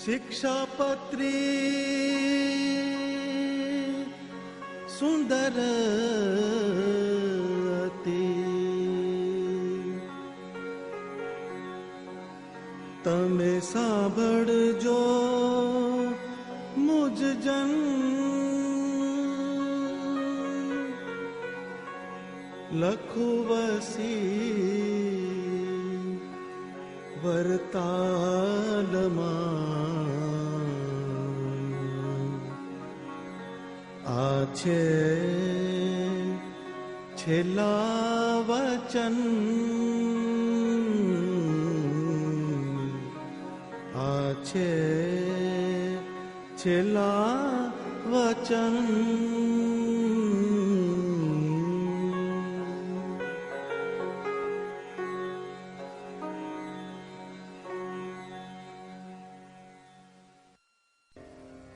શિક્ષાપત્રી સુંદર તમે સાંભળજો મુજ જન, લખું વસી વરતાલમાં. આ છે છેલ્લા વચન, આ છે છેલ્લા વચન.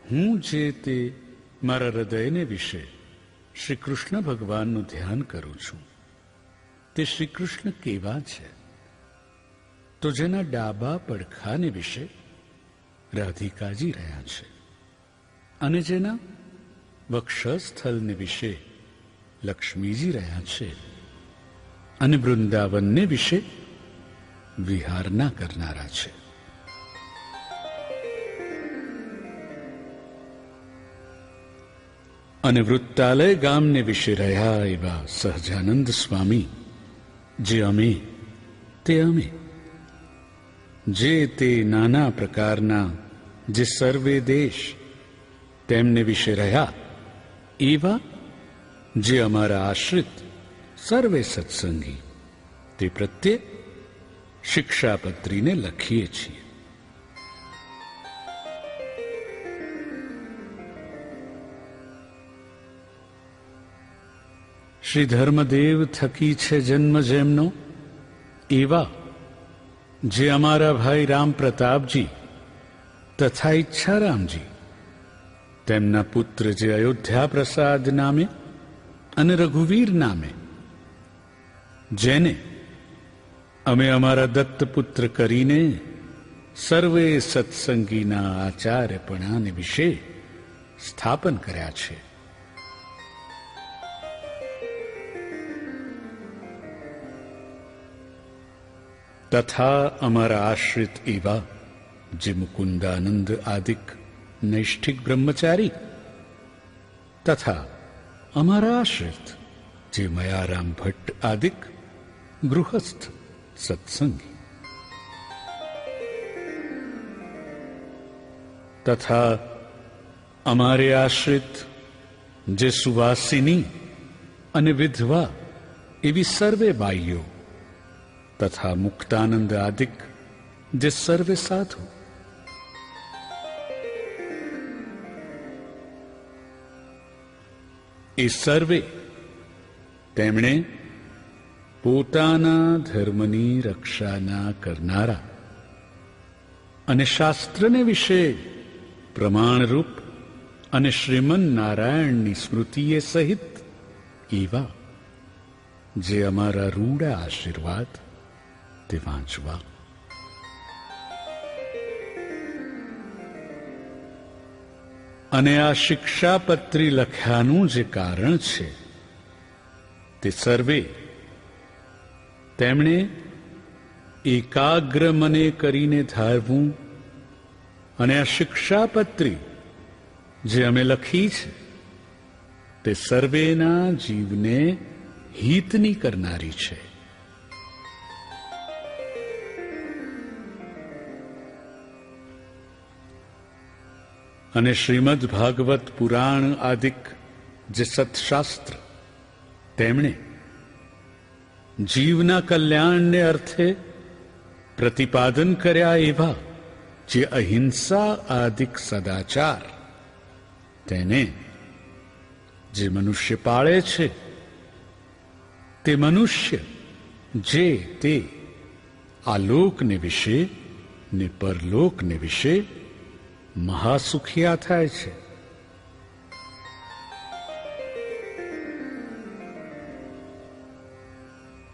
હું જે તે મારા હૃદયને વિશે શ્રી કૃષ્ણ ભગવાનનું ધ્યાન કરું છું. તે શ્રી કૃષ્ણ કેવા છે? તો જેના ડાબા પડખાને વિશે રાધિકાજી રહ્યા છે, અને જેના વક્ષસ્થલને વિશે લક્ષ્મીજી રહ્યા છે, અને વૃંદાવનને વિશે વિહારના કરનારા છે. અને વૃત્તાલય ગામને વિશે રહ્યા એવા સહજાનંદ સ્વામી, જે અમે તે અમે, જે તે નાના પ્રકારના જે સર્વે દેશ તેમને વિશે રહ્યા એવા જે અમારા આશ્રિત સર્વે સત્સંગી, તે પ્રત્યે શિક્ષાપત્રીને લખીએ છીએ. શ્રી ધર્મદેવ થકી છે જન્મ જેમનો, એવા જે અમારા ભાઈ રામ પ્રતાપજી તથા ઈચ્છારામજી, તેમના પુત્ર જે અયોધ્યા પ્રસાદ નામે અને રઘુવીર નામે, જેને અમે અમારા દત્તપુત્ર કરીને સર્વે સત્સંગીના આચાર્યપણાને વિશે સ્થાપન કર્યા છે. તથા અમારા આશ્રિત એવા જે મુકુંદાનંદ આદિક નૈષ્ઠિક બ્રહ્મચારી, તથા અમારા આશ્રિત જે મયારામ ભટ્ટ આદિક ગૃહસ્થ સત્સંગી, તથા અમારે આશ્રિત જે સુવાસિની અને વિધવા એવી સર્વે બાઈઓ, તથા મુક્તાનંદ આદિક જે સર્વે સાધુ, એ સર્વે તેમણે પોતાના ધર્મની રક્ષાના કરનારા અને શાસ્ત્રને વિશે પ્રમાણરૂપ અને શ્રીમન નારાયણની સ્મૃતિએ સહિત એવા જે અમારા રૂડા આશીર્વાદ તે વાંચવા. અને આ શિક્ષાપત્રી લખ્યાનું જે કારણ છે, તે સર્વે તેમણે એકાગ્ર મને કરીને ધારવું, અને આ શિક્ષાપત્રી જે અમે લખી છે તે સર્વેના જીવને હિતની કરનારી છે. અને શ્રીમદ ભાગવત પુરાણ આદિક જે સત્શાસ્ત્ર તેમણે જીવના કલ્યાણને અર્થે પ્રતિપાદન કર્યા એવા જે અહિંસા આદિક સદાચાર, તેને જે મનુષ્ય પાળે છે, તે મનુષ્ય જે તે આલોકને વિશે ને પરલોકને વિશે મહાસુખિયા થાય છે.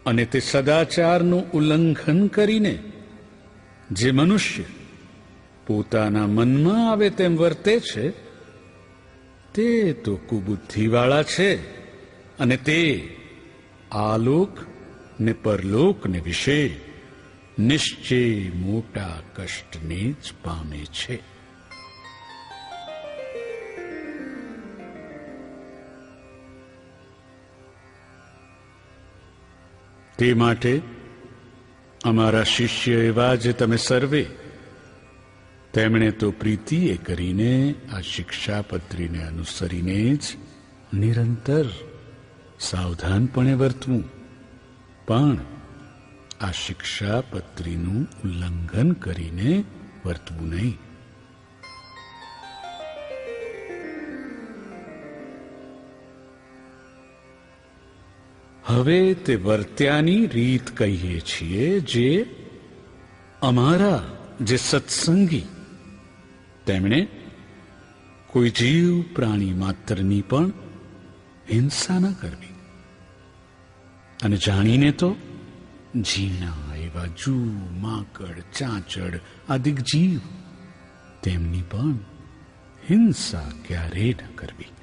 અને તે સદાચારનું ઉલ્લંઘન કરીને જે મનુષ્ય પોતાના મનમાં આવે તેમ વર્તે છે તે તો કુબુદ્ધિવાળા છે, અને તે આલોક ને પરલોકને વિશે નિશ્ચય મોટા કષ્ટને જ પામે છે. તે માટે અમારા શિષ્ય એવા જે તમે સર્વે, તેમણે તો પ્રીતિએ કરીને આ શિક્ષાપત્રીને અનુસરીને જ નિરંતર સાવધાનપણે વર્તવું, પણ આ શિક્ષાપત્રીનું ઉલ્લંઘન કરીને વર્તવું નહીં. હવે તે વર્ત્યાની રીત કહીએ છીએ જે અમારા જે સત્સંગી, તેમણે કોઈ જીવ પ્રાણી માત્રની પણ હિંસા ન કરવી, અને જાણીને તો જીવના એવા જૂ, માકડ, ચાંચડ આદિક જીવ, તેમની પણ હિંસા ક્યારે ન કરવી.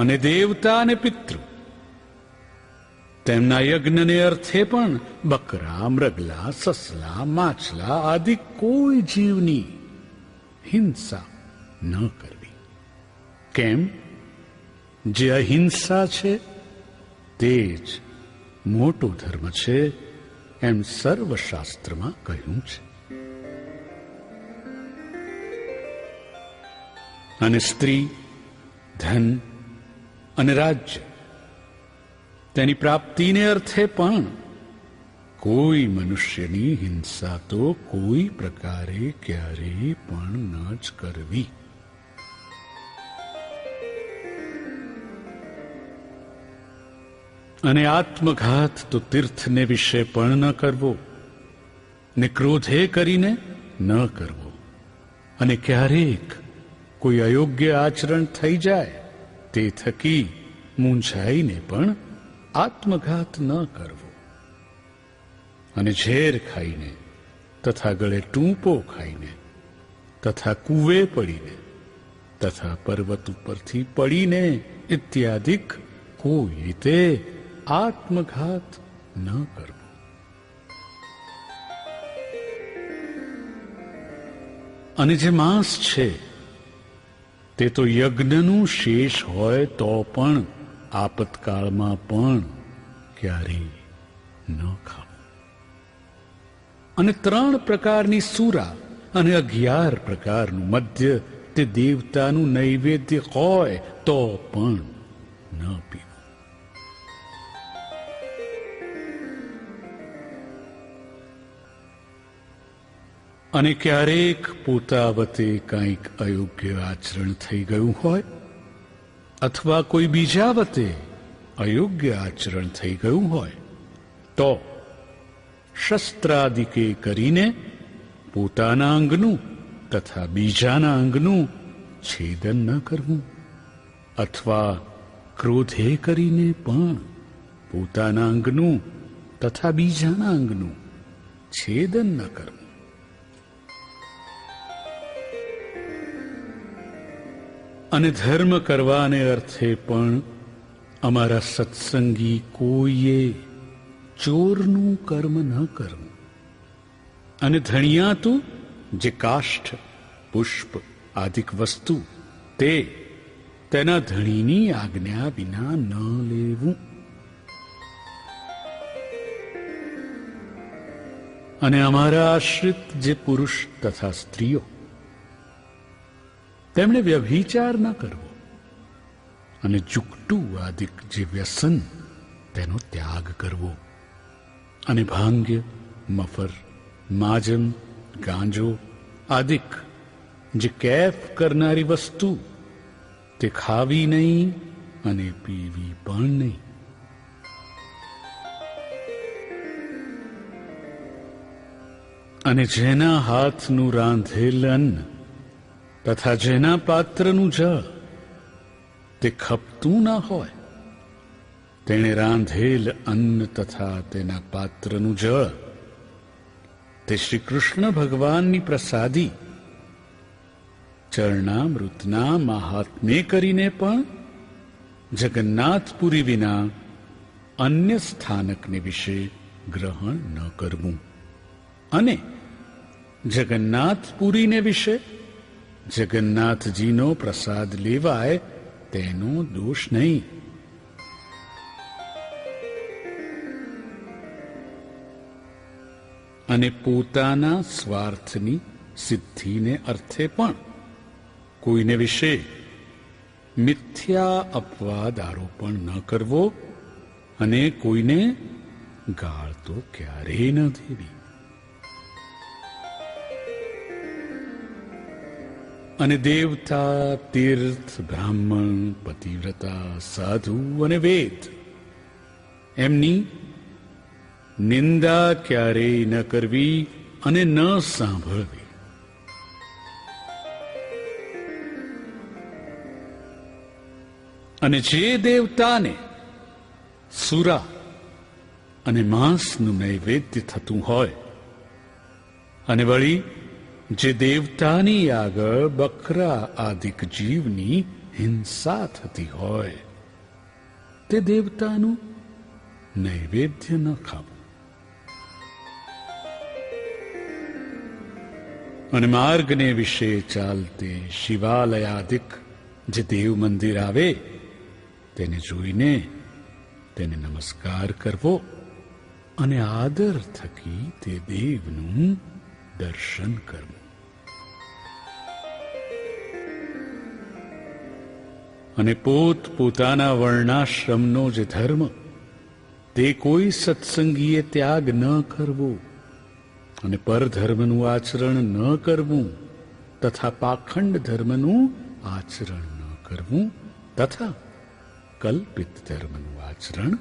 અને દેવતા અને પિતૃ, તેમના યજ્ઞને અર્થે પણ બકરા, મૃગલા, સસલા, માછલા આદિ કોઈ જીવની હિંસા ન કરવી. કેમ? જે અહિંસા છે તે જ મોટો ધર્મ છે, એમ સર્વશાસ્ત્રમાં કહ્યું છે. અને સ્ત્રી, ધન અને રાજ્ય, તેની પ્રાપ્તિને અર્થે પણ કોઈ મનુષ્યની હિંસા તો કોઈ પ્રકારે ક્યારેય પણ ન જ કરવી. અને આત્મઘાત તો તીર્થને વિશે પણ ન કરવો, ને ક્રોધે કરીને ન કરવો, અને ક્યારેક કોઈ અયોગ્ય આચરણ થઈ જાય તે થકી મૂંઝાઈને પણ આત્મઘાત ન કરવો. અને ઝેર ખાઈને, તથા ગળે ટૂંપો ખાઈને, તથા કૂવે પડીને, તથા પર્વત ઉપરથી પડીને ઇત્યાદિક કોઈ રીતે આત્મઘાત ન કરવો. અને જે માંસ છે તે તો યજ્ઞનું શેષ હોય તો પણ આપતકાળમાં પણ ક્યારેય ન ખાવું. અને 3 પ્રકારની સૂરા અને 11 પ્રકારનું મદ્ય તે દેવતાનું નૈવેદ્ય હોય તો પણ ન પીવું. અને ક્યારેક પોતા વતે કંઈક અયોગ્ય આચરણ થઈ ગયું હોય, અથવા કોઈ બીજા વતે અયોગ્ય આચરણ થઈ ગયું હોય તો શસ્ત્રાદિકે કરીને પોતાના અંગનું તથા બીજાના અંગનું છેદન ન કરવું, અથવા ક્રોધે કરીને પણ પોતાના અંગનું તથા બીજાના અંગનું છેદન ન કરવું. અને ધર્મ કરવાને અર્થે પણ અમારા સત્સંગી કોઈએ ચોરનું કર્મ ન કરવું. અને ધણિયાતું જે કાષ્ઠ, પુષ્પ આદિક વસ્તુ તે તેના ધણીની આજ્ઞા વિના ન લેવું. અને અમારા આશ્રિત જે પુરુષ તથા સ્ત્રીઓ, તેમણે વ્યભિચાર ન કરવો. અને જુકટું આદિક જે વ્યસન તેનો ત્યાગ કરવો. અને ભાંગ્ય, મફર, માજન, ગાંજો આદિક જે કેફ કરનારી વસ્તુ તે ખાવી નહીં અને પીવી પણ નહીં. અને જેના હાથનું રાંધેલ અન્ન તથા જેના પાત્રનું જળ તે ખપતું ના હોય, તેણે રાંધેલ અન્ન તથા તેના પાત્રનું જળ તે શ્રી કૃષ્ણ ભગવાનની પ્રસાદી ચરણામૃતના મહાત્મ્ય કરીને પણ જગન્નાથપુરી વિના અન્ય સ્થાનકને વિશે ગ્રહણ ન કરવું અને જગન્નાથપુરીને વિશે જગન્નાથજીનો પ્રસાદ લેવાય તેનો દોષ નહીં. અને પોતાના સ્વાર્થની સિદ્ધિને અર્થે પણ કોઈને વિશે મિથ્યા અપવાદ આરોપણ ન કરવો અને કોઈને ગાળ તો ક્યારેય ન દેવી. અને દેવતા, તીર્થ, બ્રાહ્મણ, પતિવ્રતા, સાધુ અને વેદ એમની નિંદા ક્યારેય ન કરવી અને ન સાંભળવી. અને જે દેવતાને સુરા અને માંસનું નૈવેદ્ય થતું હોય અને વળી જે દેવતાની આગળ બકરા આદિક જીવની હિંસા થતી હોય તે દેવતાનું નૈવેદ્ય ન ખાવું. અને માર્ગને વિશે ચાલતે શિવાલયાદિક જે દેવ મંદિર આવે તેને જોઈને તેને નમસ્કાર કરવો અને આદર થકી તે દેવનું દર્શન કરવું. અને પોતાના વર્ણાશ્રમનો જે ધર્મ તે કોઈ સત્સંગીએ ત્યાગ ન કરવો અને પરધર્મનું આચરણ ન કરવું તથા પાખંડ ધર્મનું આચરણ ન કરવું તથા કલ્પિત ધર્મનું આચરણ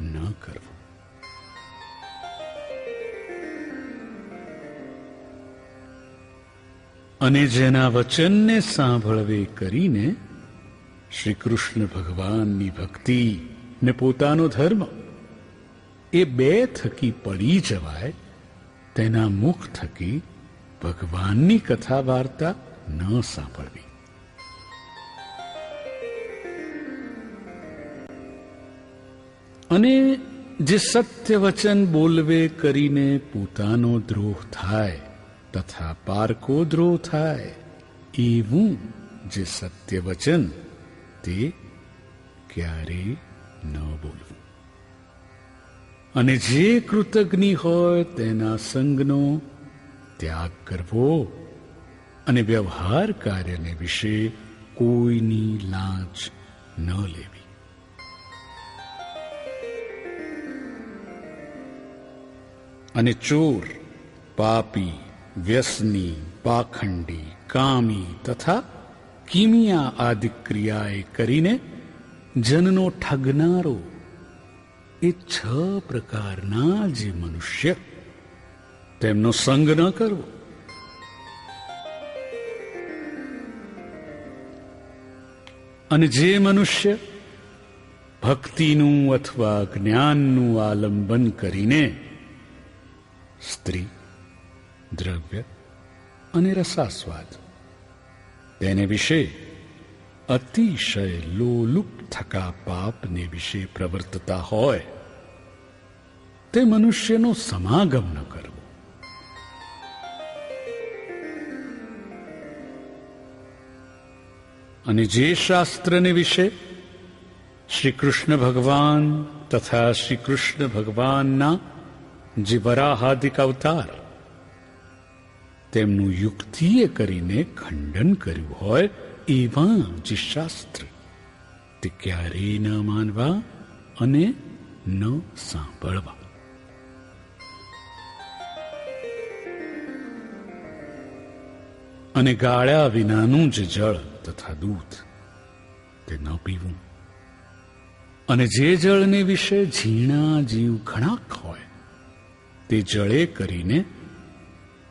ન કરવું. અને જેના વચનને સાંભળવે કરીને શ્રી કૃષ્ણ ભગવાનની ભક્તિ ને પોતાનો ધર્મ એ બે થકી પડી જવાય તેના મુખ થકી ભગવાનની કથા વાર્તા ન સાંભળવી. અને જે સત્ય વચન બોલવે કરીને પોતાનો દ્રોહ થાય તથા પારકો દ્રોહ થાય એવું જે સત્ય વચન તે ક્યારેય ન બોલવું. અને જે કૃતજ્ઞ હોય તેના સંગનો ત્યાગ કરવો અને વ્યવહાર કાર્યને વિશે કોઈની લાંચ ન લેવી. અને ચોર, પાપી, વ્યસની, પાખંડી, કામી તથા કિમિયા આદિ ક્રિયાએ કરીને જનનો ઠગનારો એ 6 પ્રકારના જે મનુષ્ય તેમનો સંગ ન કરવો. અને જે મનુષ્ય ભક્તિનું અથવા જ્ઞાનનું આલંબન કરીને સ્ત્રી, દ્રવ્ય અને રસાસ્વાદ તેને વિશે અતિશય લોલુપ થકા પાપને વિશે પ્રવર્તતા હોય તે મનુષ્યનો સમાગમ ન કરવો. અને જે શાસ્ત્રને વિશે શ્રી કૃષ્ણ ભગવાન તથા શ્રી કૃષ્ણ ભગવાનના જે વરાહાદિક અવતાર તેમનું યુક્તિએ કરીને ખંડન કર્યું હોય એવા જે શાસ્ત્ર તે ક્યારેય ન માનવા અને ન સાંભળવા. અને ગાળ્યા વિનાનું જે જળ તથા દૂધ તે ન પીવું. અને જે જળને વિશે ઝીણા જીવ ઘણાક હોય તે જળે કરીને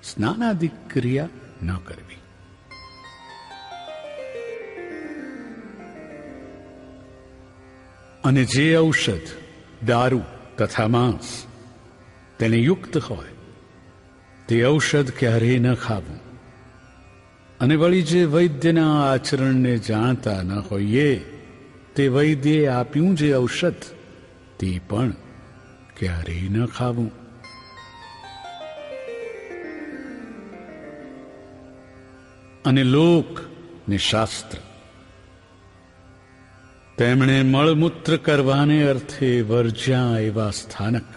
સ્નાનાદિક ક્રિયા ન કરવી. અને જે ઔષધ, દારૂ તથા માંસ તેને યુક્ત હોય તે ઔષધ ક્યારેય ન ખાવું. અને વળી જે વૈદ્યના આચરણને જાણતા ન હોઈએ તે વૈદ્યે આપ્યું જે ઔષધ તે પણ ક્યારેય ન ખાવું. અને લોક ને શાસ્ત્ર તેમણે મળમૂત્ર કરવાને અર્થે વર્જ્યા એવા સ્થાનક,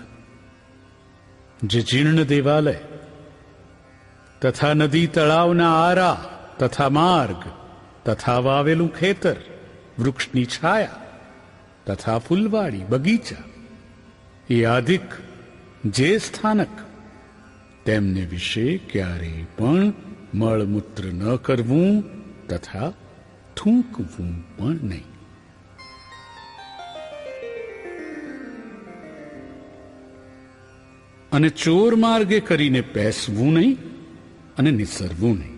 જે જીર્ણ દેવાલય તથા નદી તળાવના આરા તથા માર્ગ તથા વાવેલું ખેતર, વૃક્ષની છાયા તથા ફૂલવાડી બગીચા એ આદિક જે સ્થાનક, તેમને વિશે ક્યારેય પણ મળમૂત્ર ન કરવું તથા થૂંકવું પણ નહીં. અને ચોર માર્ગે કરીને પેસવું નહીં અને નિસરવું નહીં.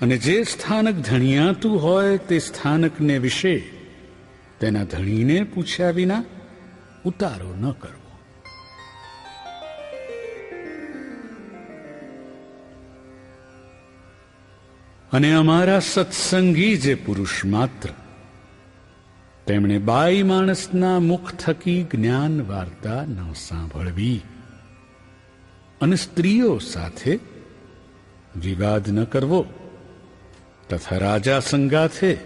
અને જે સ્થાનક ધણિયાતું હોય તે સ્થાનકને વિશે તેના ધણીને પૂછ્યા વિના ઉતારો ન કરવો. અને અમારા સત્સંગી જે પુરુષ માત્ર, તેમણે બાઈ માણસના મુખ થકી જ્ઞાન વાર્તા ન સાંભળવી. અને સ્ત્રીઓ સાથે વિવાદ ન કરવો તથા રાજા સંગાથે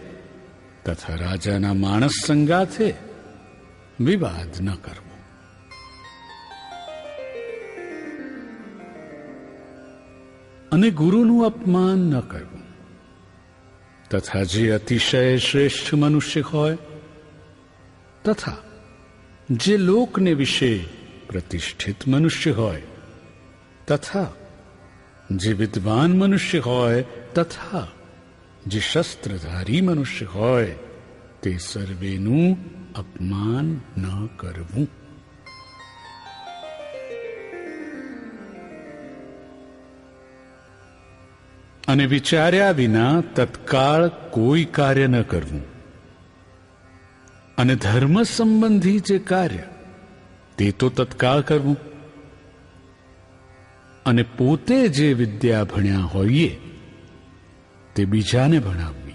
તથા રાજાના માણસ સંગાથે વિવાદ ન કરવો. અને ગુરુનું અપમાન ન કરવું તથા જે અતિશય શ્રેષ્ઠ મનુષ્ય હોય તથા જે લોકને વિશે પ્રતિષ્ઠિત મનુષ્ય હોય તથા જે વિદ્વાન મનુષ્ય હોય તથા જે શસ્ત્રધારી મનુષ્ય હોય તે સર્વેનું અપમાન ન કરવું. અને વિચાર્યા વિના તત્કાળ કોઈ કાર્ય ન કરવું. અને ધર્મ સંબંધી જે કાર્ય તે તો તત્કાળ કરવું. અને પોતે જે વિદ્યા ભણ્યા હોઈએ તે બીજાને ભણાવવી.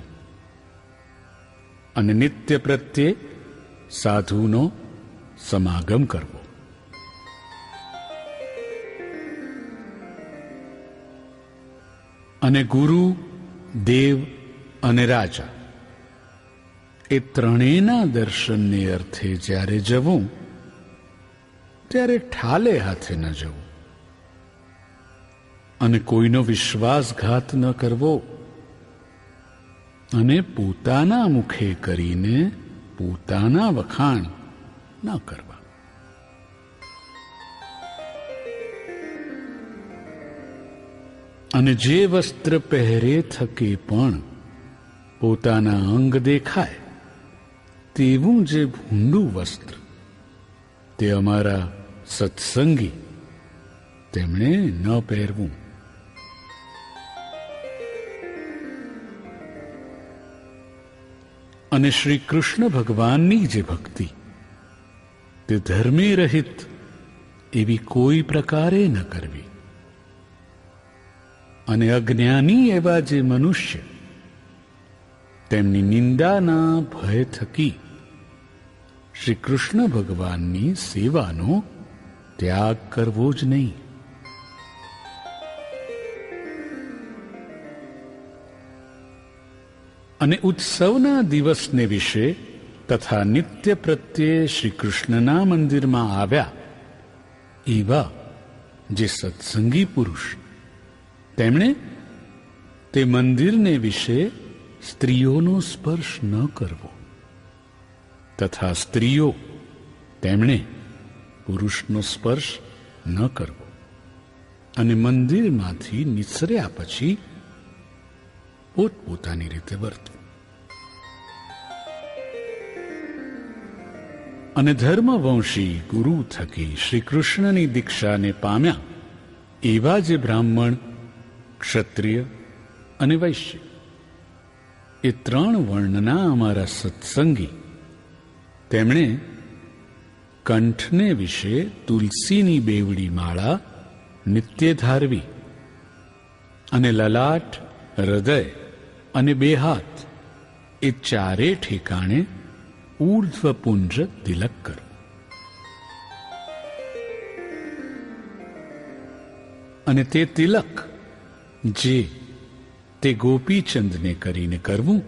અને નિત્ય પ્રત્યે સાધુનો સમાગમ કરવો. અને ગુરુ, દેવ અને રાજા એ ત્રણેયના દર્શનને અર્થે જ્યારે જવું ત્યારે ઠાલે હાથે ન જવું. અને કોઈનો વિશ્વાસઘાત ન કરવો. અને પોતાના મુખે કરીને પોતાના વખાણ ન કરવા. અને જે વસ્ત્ર પહેરે થકે પણ પોતાના અંગ દેખાય તેવું જે ભૂંડું વસ્ત્ર તે અમારા સત્સંગી તેમણે ન પહેરવું. અને શ્રી કૃષ્ણ ભગવાનની જે ભક્તિ તે ધર્મે રહિત એવી કોઈ પ્રકારે ન કરવી. અને અજ્ઞાની એવા જે મનુષ્ય તેમની નિંદાના ભય થકી શ્રી કૃષ્ણ ભગવાનની સેવાનો ત્યાગ કરવો જ નહીં. અને ઉત્સવના દિવસને વિશે તથા નિત્ય પ્રત્યે શ્રી કૃષ્ણના મંદિરમાં આવ્યા એવા જે સત્સંગી પુરુષ, તેમણે તે મંદિરને વિશે સ્ત્રીઓનો સ્પર્શ ન કરવો તથા સ્ત્રીઓ તેમણે પુરુષનો સ્પર્શ ન કરવો. અને મંદિરમાંથી નિસર્યા પછી પોતપોતાની રીતે વર્તવું. અને ધર્મવંશી ગુરુ થકી શ્રી કૃષ્ણની દીક્ષાને પામ્યા એવા જે બ્રાહ્મણ, ક્ષત્રિય અને વૈશ્ય એ ત્રણ વર્ણના અમારા સત્સંગી, તેમણે કંઠને વિશે તુલસીની બેવડી માળા નિત્ય ધારવી, અને લલાટ, હૃદય અને બે હાથ એ ચારે ઠેકાણે ઊર્ધ્વપુંજ તિલક કરવું. અને તે તિલક જે તે ગોપીચંદને કરીને કરવું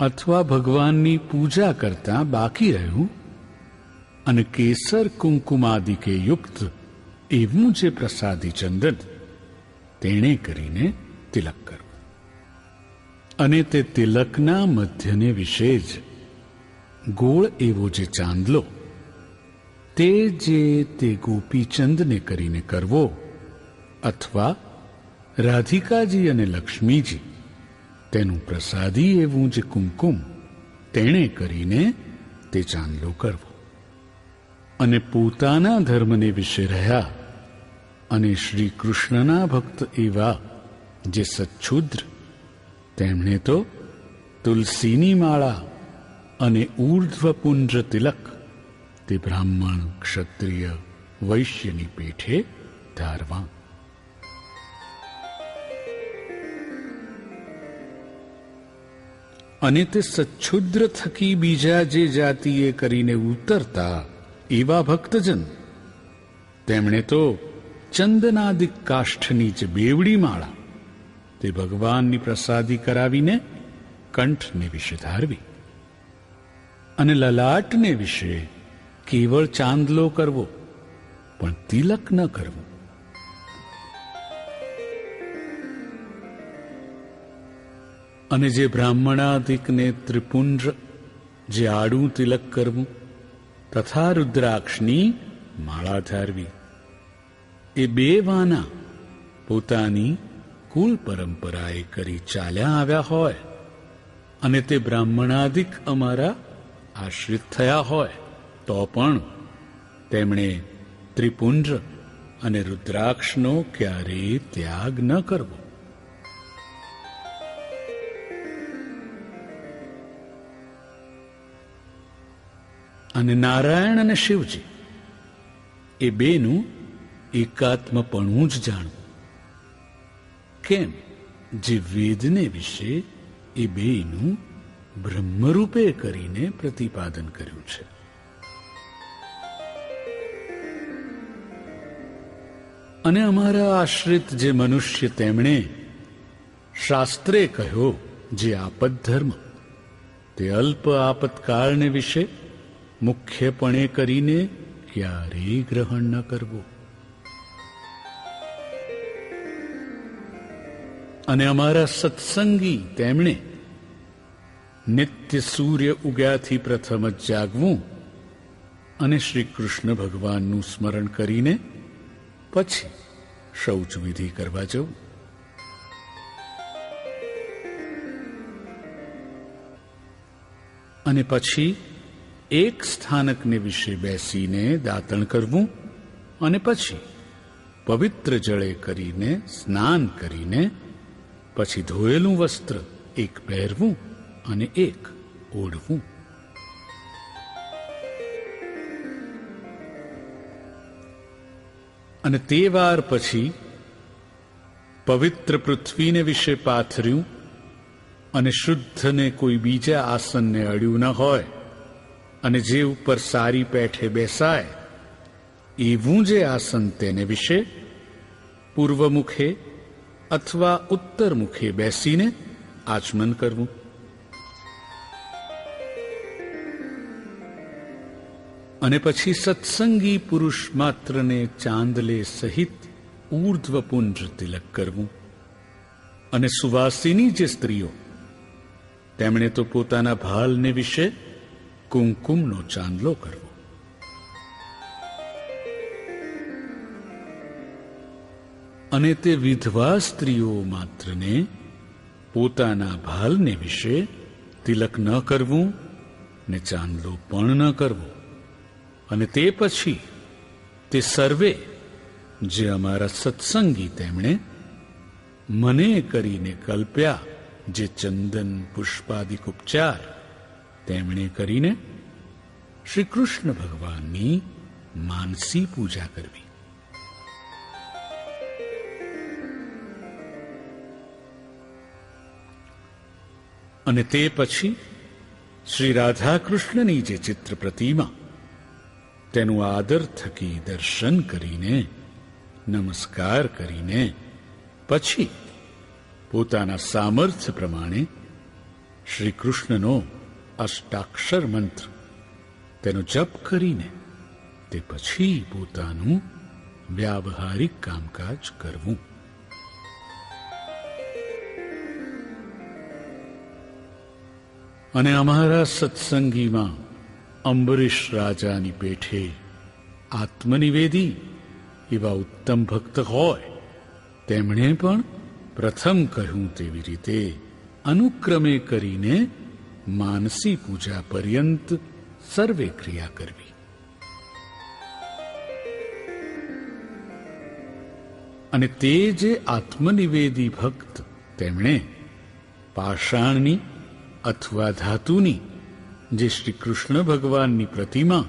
અથવા ભગવાનની પૂજા કરતા બાકી રહ્યું અને કેસર કુંકુમાદિકે યુક્ત એવું જે પ્રસાદી ચંદન તેણે કરીને તિલક કરવું. અને તે તિલકના મધ્યને વિશે જ ગોળ એવો જે ચાંદલો તે જે તે ગોપીચંદને કરીને કરવો અથવા રાધિકાજી અને લક્ષ્મીજી તેનું પ્રસાદી એવું જે કુમકુમ તેણે કરીને તે ચાંદલો કરવો. અને પોતાના ધર્મને વિશે રહ્યા અને શ્રી કૃષ્ણના ભક્ત એવા જે સચ્છુદ્ર તેમણે તો તુલસીની માળા અને ઊર્ધ્વપુંજ તિલક તે બ્રાહ્મણ, ક્ષત્રિય, વૈશ્યની પેઠે ધારવા. અને તે સચ્છુદ્ર થકી બીજા જે જાતિએ કરીને ઉતરતા એવા ભક્તજન તેમણે તો ચંદનાદિક કાષ્ઠની જે બેવડી માળા તે ભગવાનની પ્રસાદી કરાવીને કંઠને વિશે ધારવી. અને લલાટને વિશે કેવળ ચાંદલો કરવો પણ તિલક ન કરવું. અને જે બ્રાહ્મણાદિકને ત્રિપુંજ જે આડું તિલક કરવું તથા રુદ્રાક્ષની માળા ધારવી. એ બે વાના પોતાની કુલ પરંપરાએ કરી ચાલ્યા આવ્યા હોય અને તે બ્રાહ્મણાદિક અમારા આશ્રિત થયા હોય તો પણ તેમણે ત્રિપુંજ અને રુદ્રાક્ષનો ક્યારેય ત્યાગ ન કરવો. અને નારાયણ અને શિવજી એ બેનું એકાત્મપણું જ જાણવું. કેમ? જે વેદને વિશે એ બેનું બ્રહ્મરૂપે કરીને પ્રતિપાદન કર્યું છે. અને અમારા આશ્રિત જે મનુષ્ય તેમણે શાસ્ત્રે કહ્યો જે આપદ ધર્મ તે અલ્પ આપતકાળને વિશે મુખ્યપણે કરીને ક્યારેય ગ્રહણ ન કરવું. અને અમારા સત્સંગી તેમણે નિત્ય સૂર્ય ઉગ્યાથી પ્રથમ જ જાગવું અને શ્રી કૃષ્ણ ભગવાનનું સ્મરણ કરીને પછી શૌચ વિધિ કરવા જવું. અને પછી એક સ્થાનકને વિશે બેસીને દાતણ કરવું અને પછી પવિત્ર જળે કરીને સ્નાન કરીને પછી ધોયેલું વસ્ત્ર એક પહેરવું અને એક ઓઢવું. અને તે વાર પછી પવિત્ર પૃથ્વીને વિશે પાથર્યું અને શુદ્ધને કોઈ બીજા આસનને અડ્યું ન હોય અને જે ઉપર સારી પેઠે બેસાય એવું જે આસન તેને વિશે પૂર્વ મુખે અથવા ઉત્તર મુખે બેસીને આચમન કરવું. અને પછી સત્સંગી પુરુષ માત્રને ચાંદલે સહિત ઊર્ધ્વપુંજ તિલક કરવું. અને સુવાસિની જે સ્ત્રીઓ તેમણે તો પોતાના ભાલને વિશે કુમકુમનો ચાંદલો કરવો. અને તે વિધવા સ્ત્રીઓ માત્રને પોતાના ભાલને વિશે તિલક ન કરવું ને ચાંદલો પણ ન કરવો. અને તે પછી તે સર્વે જે અમારા સત્સંગી તેમણે મને કરીને કલ્પ્યા જે ચંદન પુષ્પાદિક ઉપચાર તેમણે કરીને શ્રી કૃષ્ણ ભગવાનની માનસી પૂજા કરવી. અને તે પછી શ્રી રાધાકૃષ્ણની જે ચિત્ર પ્રતિમા, તેનું આદર થકી દર્શન કરીને, નમસ્કાર કરીને પછી પોતાના સામર્થ્ય પ્રમાણે શ્રી કૃષ્ણનો અષ્ટાક્ષર મંત્ર તેનો જપ કરીને તે પછી પોતાનું વ્યાવહારિક કામકાજ કરવું. અને અમારા સત્સંગીમાં અંબરીશ રાજાની પેઠે આત્મનિવેદી એવા ઉત્તમ ભક્ત હોય, તેમણે પણ પ્રથમ કહ્યું તેવી રીતે અનુક્રમે કરીને માનસી પૂજા પર્યંત સર્વે ક્રિયા કરવી. અને તે જે આત્મનિવેદી ભક્ત, તેમણે પાષાણની અથવા ધાતુની જે શ્રી કૃષ્ણ ભગવાનની પ્રતિમા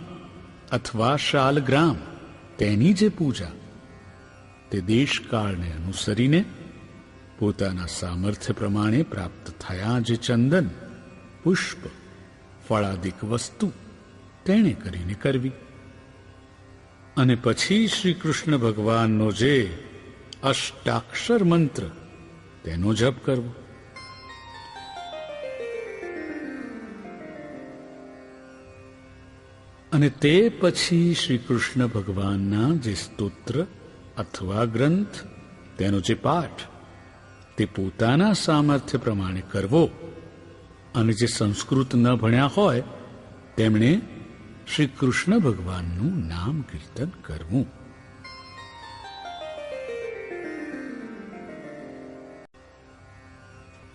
અથવા શાલગ્રામ, તેની જે પૂજા, તે દેશકાળને અનુસરીને પોતાના સામર્થ્ય પ્રમાણે પ્રાપ્ત થયા જે ચંદન, પુષ્પ, ફળાદિક વસ્તુ તેણે કરીને કરવી. અને પછી શ્રી કૃષ્ણ ભગવાનનો જે અષ્ટાક્ષર મંત્ર, તેનો જપ કરવો. અને તે પછી શ્રી કૃષ્ણ ભગવાનના જે સ્તોત્ર અથવા ગ્રંથ, તેનો જે પાઠ, તે પોતાના સામર્થ્ય પ્રમાણે કરવો. અને જે સંસ્કૃત ન ભણ્યા હોય, તેમણે શ્રી કૃષ્ણ ભગવાનનું નામ કીર્તન કરવું.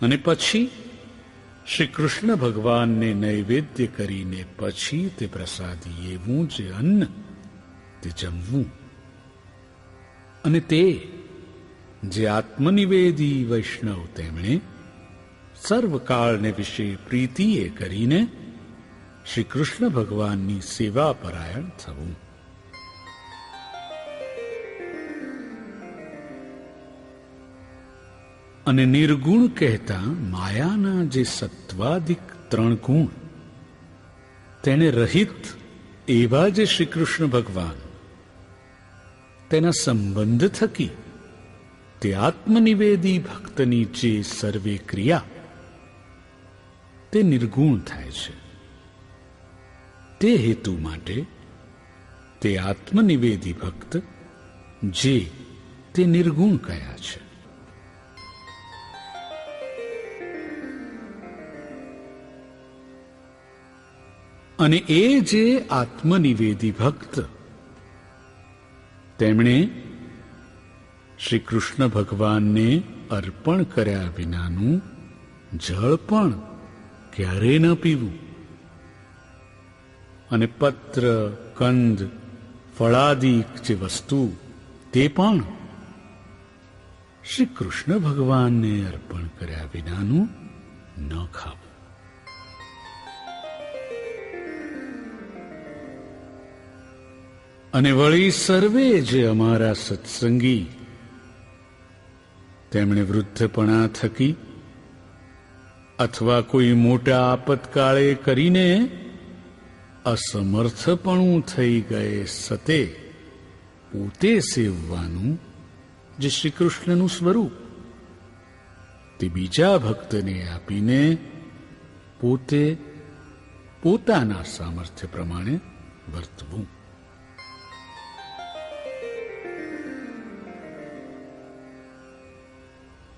અને પછી શ્રી કૃષ્ણ ભગવાનને નૈવેદ્ય કરીને પછી તે પ્રસાદી એવું જે અન્ન, તે જમવું. અને તે જે આત્મનિવેદી વૈષ્ણવ, તેમણે સર્વકાળને વિશે પ્રીતિએ કરીને શ્રી કૃષ્ણ ભગવાનની સેવા પરાયણ થવું. અને નિર્ગુણ કહેતા માયાના જે સત્વાદિક 3 ગુણ, તેને રહિત એવા જે શ્રી કૃષ્ણ ભગવાન, તેના સંબંધ થકી તે આત્મનિવેદી ભક્તની જે સર્વે ક્રિયા, તે નિર્ગુણ થાય છે. તે હેતુ માટે તે આત્મનિવેદી ભક્ત જે તે નિર્ગુણ કયા છે. અને એ જે આત્મનિવેદી ભક્ત, તેમણે શ્રી કૃષ્ણ ભગવાનને અર્પણ કર્યા વિનાનું જળ પણ ક્યારેય ન પીવું. અને પત્ર, કંદ, ફળાદિક જે વસ્તુ, તે પણ શ્રી કૃષ્ણ ભગવાનને અર્પણ કર્યા વિનાનું ન ખાવું. અને વળી સર્વે જે અમારા સત્સંગી, તેમણે વૃદ્ધપણા થકી અથવા કોઈ મોટા આપતકાળે કરીને અસમર્થપણું થઈ ગયે સતે પોતે સેવવાનું જે શ્રી કૃષ્ણનું સ્વરૂપ, તે બીજા ભક્તને આપીને પોતે પોતાના સામર્થ્ય પ્રમાણે વર્તવું.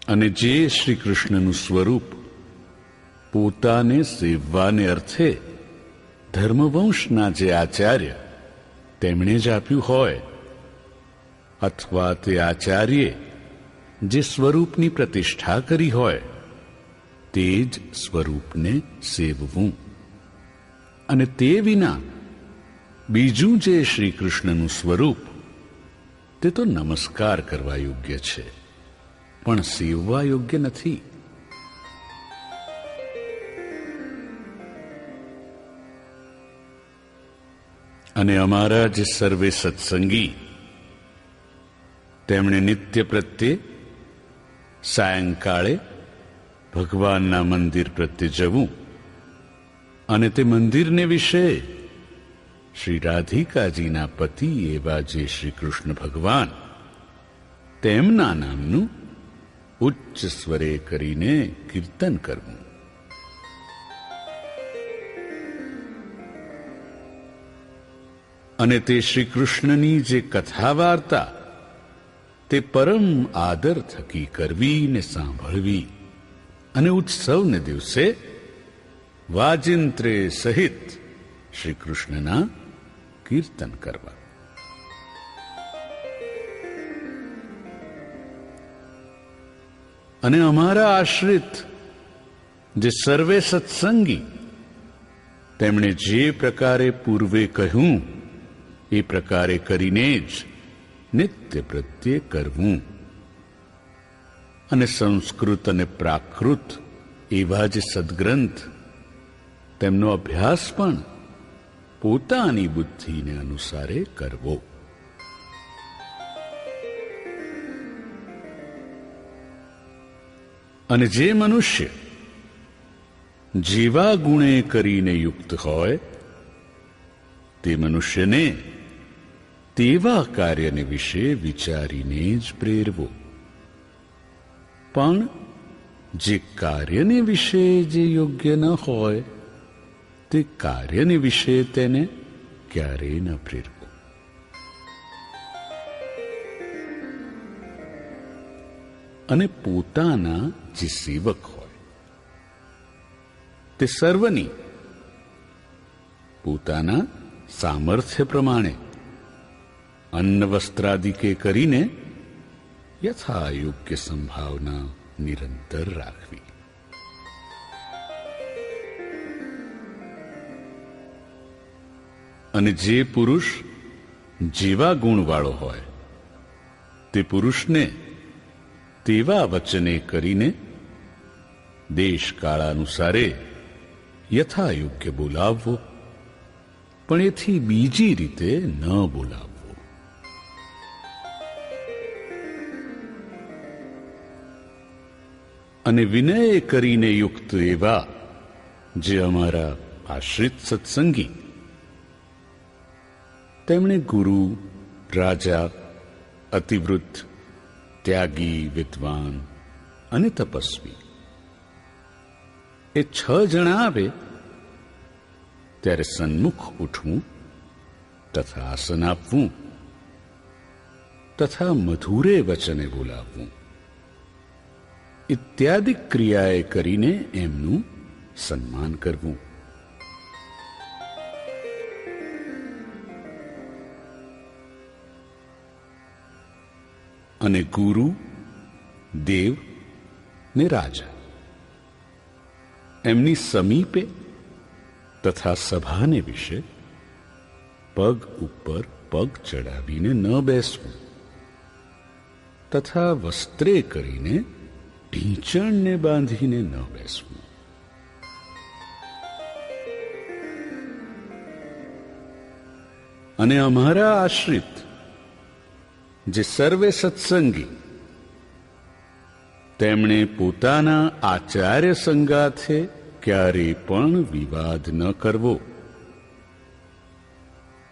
અને જે શ્રી કૃષ્ણનું સ્વરૂપ પોતાને સેવવાને અર્થે ધર્મવંશના જે આચાર્ય, તેમણે જ આપ્યું હોય, અથવા તે આચાર્યે જે સ્વરૂપની પ્રતિષ્ઠા કરી હોય, તે જ સ્વરૂપને સેવવું. અને તે વિના બીજું જે શ્રી કૃષ્ણનું સ્વરૂપ, તે તો નમસ્કાર કરવા યોગ્ય છે, પણ સેવવા યોગ્ય નથી. અને અમારા જે સર્વે સત્સંગી, તેમણે નિત્ય પ્રત્યે સાયંકાળે ભગવાનના મંદિર પ્રત્યે જવું અને તે મંદિરને વિશે શ્રી રાધિકાજીના પતિ એવા જે શ્રી કૃષ્ણ ભગવાન તેમના નામનું ઉચ્ચ સ્વરે કરીને કીર્તન કરવું. અને તે શ્રી કૃષ્ણની જે કથા વાર્તા તે પરમ આદર થકી કરવી ને સાંભળવી અને ઉત્સવને દિવસે વાજિંત્રે સહિત શ્રી કૃષ્ણના કીર્તન કરવા. અને અમારા આશ્રિત જે સર્વે સત્સંગી તેમણે જે પ્રકારે પૂર્વે કહ્યું એ પ્રકારે કરીને જ નિત્ય પ્રત્યે કરવું. અને સંસ્કૃત અને પ્રાકૃત એવા જે સદગ્રંથ તેમનો અભ્યાસ પણ પોતાની બુદ્ધિને અનુસારે કરવો. અને જે મનુષ્ય જેવા ગુણે કરીને યુક્ત હોય તે મનુષ્યને તેવા કાર્યને વિશે વિચારીને જ પ્રેરવો. પણ જે કાર્યને વિશે જે યોગ્ય ન હોય તે કાર્યને વિશે તેને ક્યારેય ન પ્રેરવો. અને પોતાના જે સેવક હોય તે સર્વની પોતાના સામર્થ્ય પ્રમાણે અન્ન વસ્ત્રાદિકે કરીને યથા યોગ્ય સંભાવના નિરંતર રાખવી. અને જે પુરુષ જેવા ગુણવાળો હોય તે પુરુષને તેવા વચને કરીને દેશ કાળાનુસારે યથા યોગ્ય બોલાવવો, પણ એથી બીજી રીતે ન બોલાવવો. અને વિનય કરીને યુક્ત એવા જે અમારા આશ્રિત સત્સંગી તેમણે ગુરુ, રાજા, અતિવૃદ્ધ, ત્યાગી, વિદ્વાન અને તપસ્વી એ 6 જણા આવે ત્યારે સન્મુખ ઉઠવું તથા આસન આપવું તથા મધુરે વચને બોલાવવું ઇત્યાદિ ક્રિયાએ કરીને એમનું સન્માન કરવું. અને ગુરુ, દેવ ને રાજા એમની સમીપે તથા સભાને વિશે પગ ઉપર પગ ચડાવીને ન બેસવું તથા વસ્ત્રે કરીને ઢીંચણને બાંધીને ન બેસવું. અને અમારા આશ્રિત જે સર્વે સત્સંગી તેમણે પોતાના આચાર્ય સંગાથે ક્યારે પણ વિવાદ ન કરવો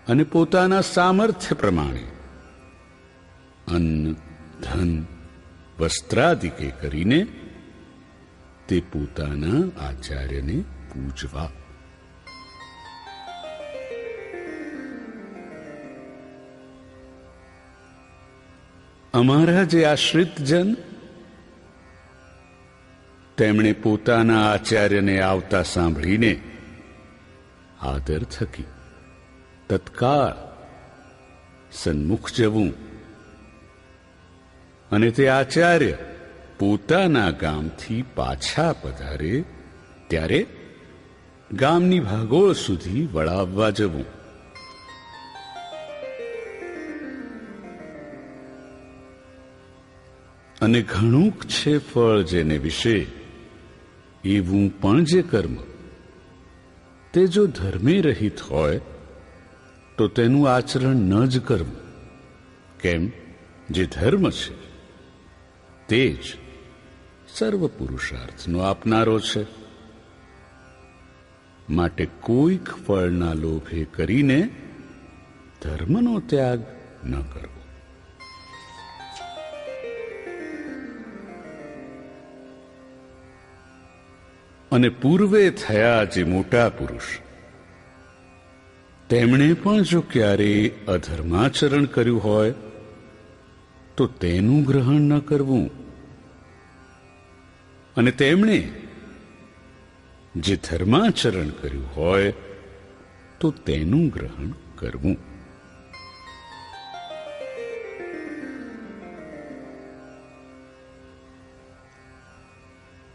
અને પોતાના સામર્થ્ય પ્રમાણે અન્ન, ધન, વસ્ત્રાદિકે કરીને તે પોતાના આચાર્યને પૂજવા. અમારા જે આશ્રિતજન તેમણે પોતાના આચાર્યને આવતા સાંભળીને આદર થકી તત્કાળ સન્મુખ જવું અને તે આચાર્ય પોતાના ગામથી પાછા પધારે ત્યારે ગામની ભાગોળ સુધી વળાવવા જવું. અને ઘણું છે ફળ જેને વિશે એવું પણ જે કર્મ તે જો ધર્મે રહિત હોય તો તેનું આચરણ ન જ કરવું. કેમ, જે ધર્મ છે તે જ સર્વ પુરુષાર્થનો આપનારો છે. માટે કોઈક ફળના લોભે કરીને ધર્મનો ત્યાગ ન કરવો. અને પૂર્વે થયા જે મોટા પુરુષ, તેમણે પણ જો ક્યારેય અધર્માચરણ કર્યું હોય તો તેનું ગ્રહણ ન કરવું, અને તેમણે જે ધર્માચરણ કર્યું હોય તો તેનું ગ્રહણ કરવું.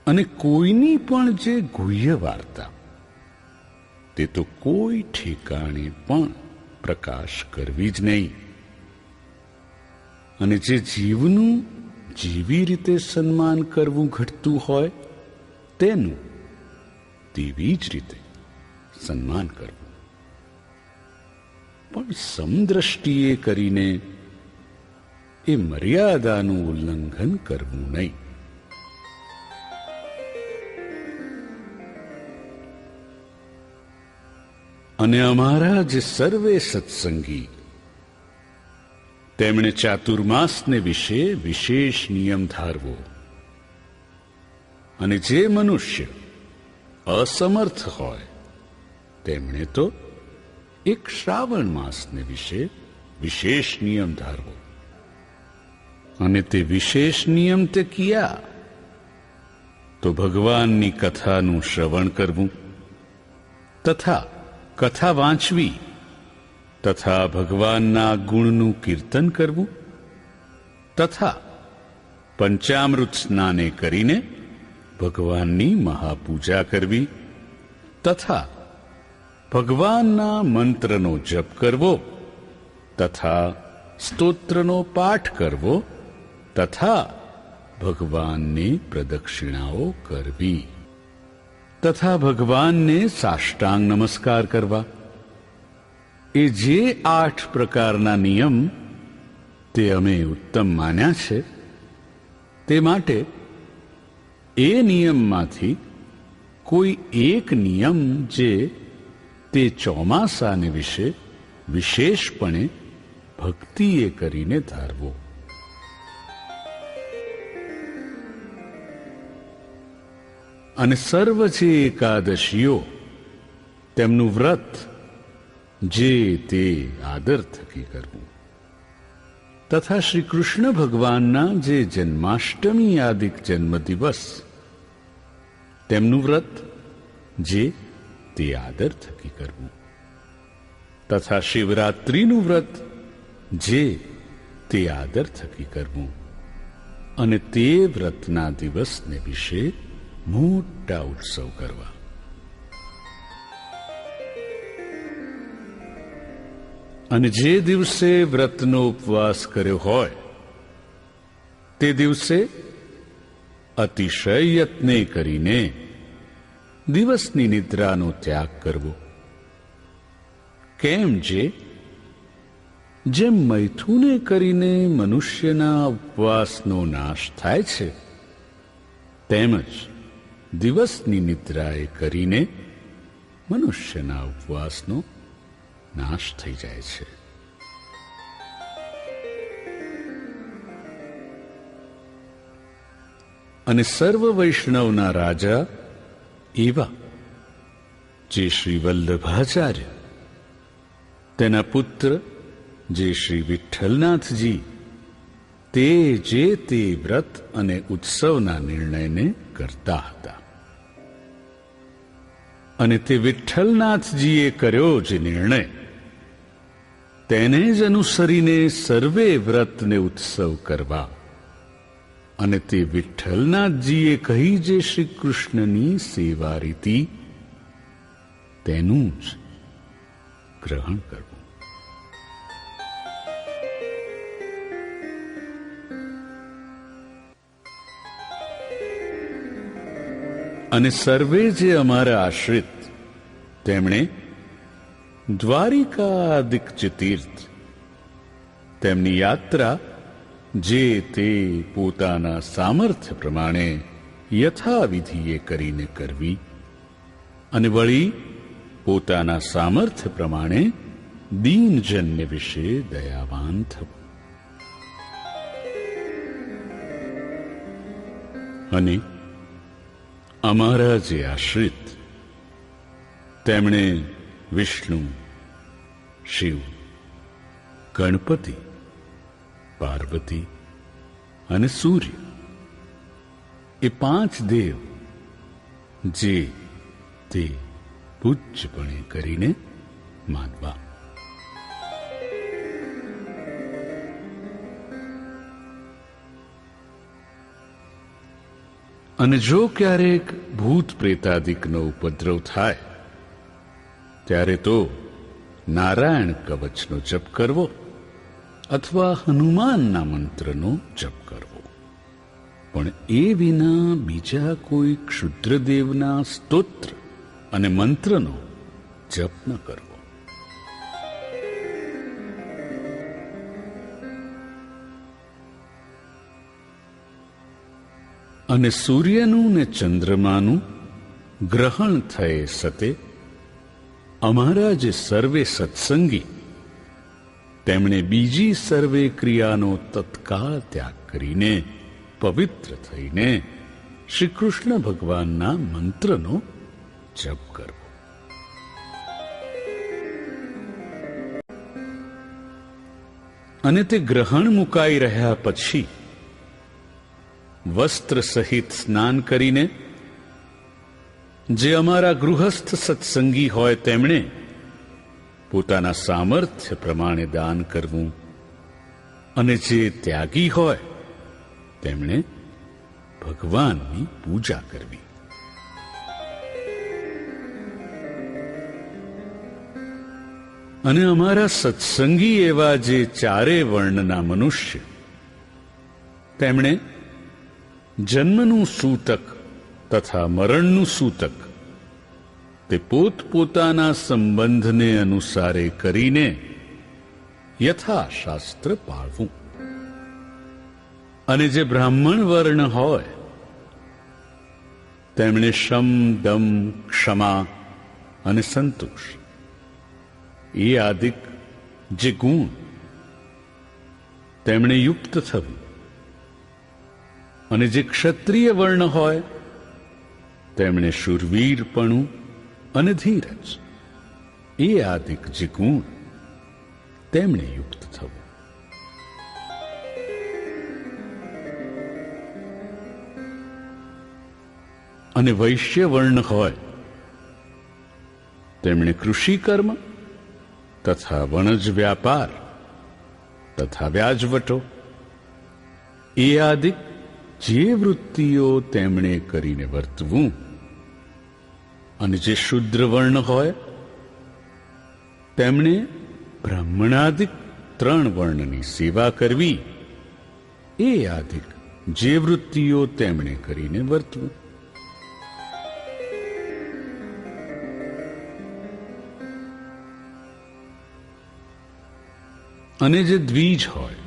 અને કોઈની પણ જે ગુહ્ય વાર્તા, તે તો કોઈ ઠેકાણે પણ પ્રકાશ કરવી જ નહીં. અને જે જીવનું જેવી રીતે સન્માન કરવું ઘટતું હોય તેનું તેવી જ રીતે સન્માન કરવું, પણ સમદ્રષ્ટિએ કરીને એ મર્યાદાનું ઉલ્લંઘન કરવું નહીં. અને અમારા જે સર્વે સત્સંગી, તેમણે ચાતુર્માસને વિશે વિશેષ નિયમ ધારવો. અને જે મનુષ્ય અસમર્થ હોય તેમણે તો એક શ્રાવણ માસને વિશે વિશેષ નિયમ ધારવો. અને તે વિશેષ નિયમ તે કિયા તો ભગવાનની કથાનું શ્રવણ કરવું, તથા કથા વાંચવી, તથા ભગવાનના ગુણનું કીર્તન કરવું, તથા પંચામૃત સ્નાને કરીને ભગવાનની મહાપૂજા કરવી, તથા ભગવાનના મંત્રનો જપ કરવો, તથા સ્તોત્રનો પાઠ કરવો, તથા ભગવાનને પ્રદક્ષિણાઓ કરવી, તથા ભગવાનને સાષ્ટાંગ નમસ્કાર કરવા. એ જે 8 પ્રકારના નિયમ તે અમે ઉત્તમ માન્યા છે, તે માટે એ નિયમમાંથી કોઈ એક નિયમ જે તે ચોમાસાને વિશે વિશેષપણે ભક્તિએ કરીને ધારવો. અને સર્વ જે એકાદશીઓ તેમનું વ્રત જે તે આદર થકી કરવું, તથા શ્રી કૃષ્ણ ભગવાનના જે જન્માષ્ટમી આદિક જન્મદિવસ તેમનું વ્રત જે તે આદર થકી કરવું, તથા શિવરાત્રિનું વ્રત જે તે આદર થકી કરવું. અને તે વ્રતના દિવસને વિશે મોટા ઉત્સવ કરવા. અને જે દિવસે વ્રતનો ઉપવાસ કર્યો હોય તે દિવસે અતિશય યત્ને કરીને દિવસની નિદ્રાનો ત્યાગ કરવો. કેમ જેમ મૈથુને કરીને મનુષ્યના ઉપવાસનો નાશ થાય છે, તેમજ દિવસની નિદ્રાએ કરીને મનુષ્યના ઉપવાસનો નાશ થઈ જાય છે. અને સર્વ વૈષ્ણવના રાજા એવા જે શ્રી વલ્લભાચાર્ય, તેના પુત્ર જે શ્રી વિઠ્ઠલનાથજી, તે જે તે વ્રત અને ઉત્સવના નિર્ણયને કરતા હતા. અને તે વિઠ્ઠલનાથજીએ કર્યો જે નિર્ણય, તેને જ અનુસરીને સર્વે વ્રતને ઉત્સવ કરવા. અને તે વિઠ્ઠલનાથજીએ કહી જે શ્રી કૃષ્ણની સેવા રીતિ, તેનું જ ગ્રહણ કરવું. અને સર્વે જે અમારા આશ્રિત, તેમણે દ્વારિકાદિક જે તીર્થ, તેમની યાત્રા જે તે પોતાના સામર્થ્ય પ્રમાણે યથાવિધિએ કરીને કરવી અને વળી પોતાના સામર્થ્ય પ્રમાણે દીનજન્ય વિશે દયાવાન થવું. અને અમારા જે આશ્રિત, તેમણે વિષ્ણુ, શિવ, ગણપતિ, પાર્વતી અને સૂર્ય એ 5 દેવ જે તે પૂજ્યપણે કરીને માનવા. અને જો ક્યારેક ભૂત પ્રેતાદિકનો ઉપદ્રવ થાય ત્યારે તો નારાયણ કવચનો જપ કરવો અથવા હનુમાનના મંત્રનો જપ કરવો, પણ એ વિના બીજા કોઈ ક્ષુદ્રદેવના સ્તોત્ર અને મંત્રનો જપ ન કરવો. અને સૂર્યનું ને ચંદ્રમાનું ગ્રહણ થયે સતે અમારા જે સર્વે સત્સંગી, તેમણે બીજી સર્વે ક્રિયાનો તત્કાળ ત્યાગ કરીને પવિત્ર થઈને શ્રી કૃષ્ણ ભગવાનના મંત્રનો જપ કરવો. અને તે ગ્રહણ મુકાઈ રહ્યા પછી વસ્ત્ર સહિત સ્નાન કરીને જે અમારા ગૃહસ્થ સત્સંગી હોય તેમણે પોતાના સામર્થ્ય પ્રમાણે દાન કરવું, અને જે ત્યાગી હોય તેમણે ભગવાનની પૂજા કરવી. અને અમારા સત્સંગી એવા જે 4 વર્ણના મનુષ્ય, તેમણે જન્મનું સૂતક તથા મરણનું સૂતક તે પોતપોતાના સંબંધને અનુસારે કરીને યથાશાસ્ત્ર પાળવું. અને જે બ્રાહ્મણ વર્ણ હોય તેમણે શમ, દમ, ક્ષમા અને સંતોષ એ આદિક જે ગુણ તેમણે યુક્ત થવું. અને જે ક્ષત્રિય વર્ણ હોય તેમણે શૂરવીરપણું અને ધીરજ એ આદિક જે ગુણ તેમણે યુક્ત થવું. અને વૈશ્ય વર્ણ હોય તેમણે કૃષિ કર્મ તથા વણજ વ્યાપાર તથા વ્યાજવટો એ આદિક જે વૃત્તિઓ તેમણે કરીને વર્તવું. અને જે શુદ્ર વર્ણ હોય તેમણે બ્રાહ્મણાદિક 3 વર્ણની સેવા કરવી. એ આદિક જે વૃત્તિઓ તેમણે કરીને વર્તવું. અને જે દ્વિજ હોય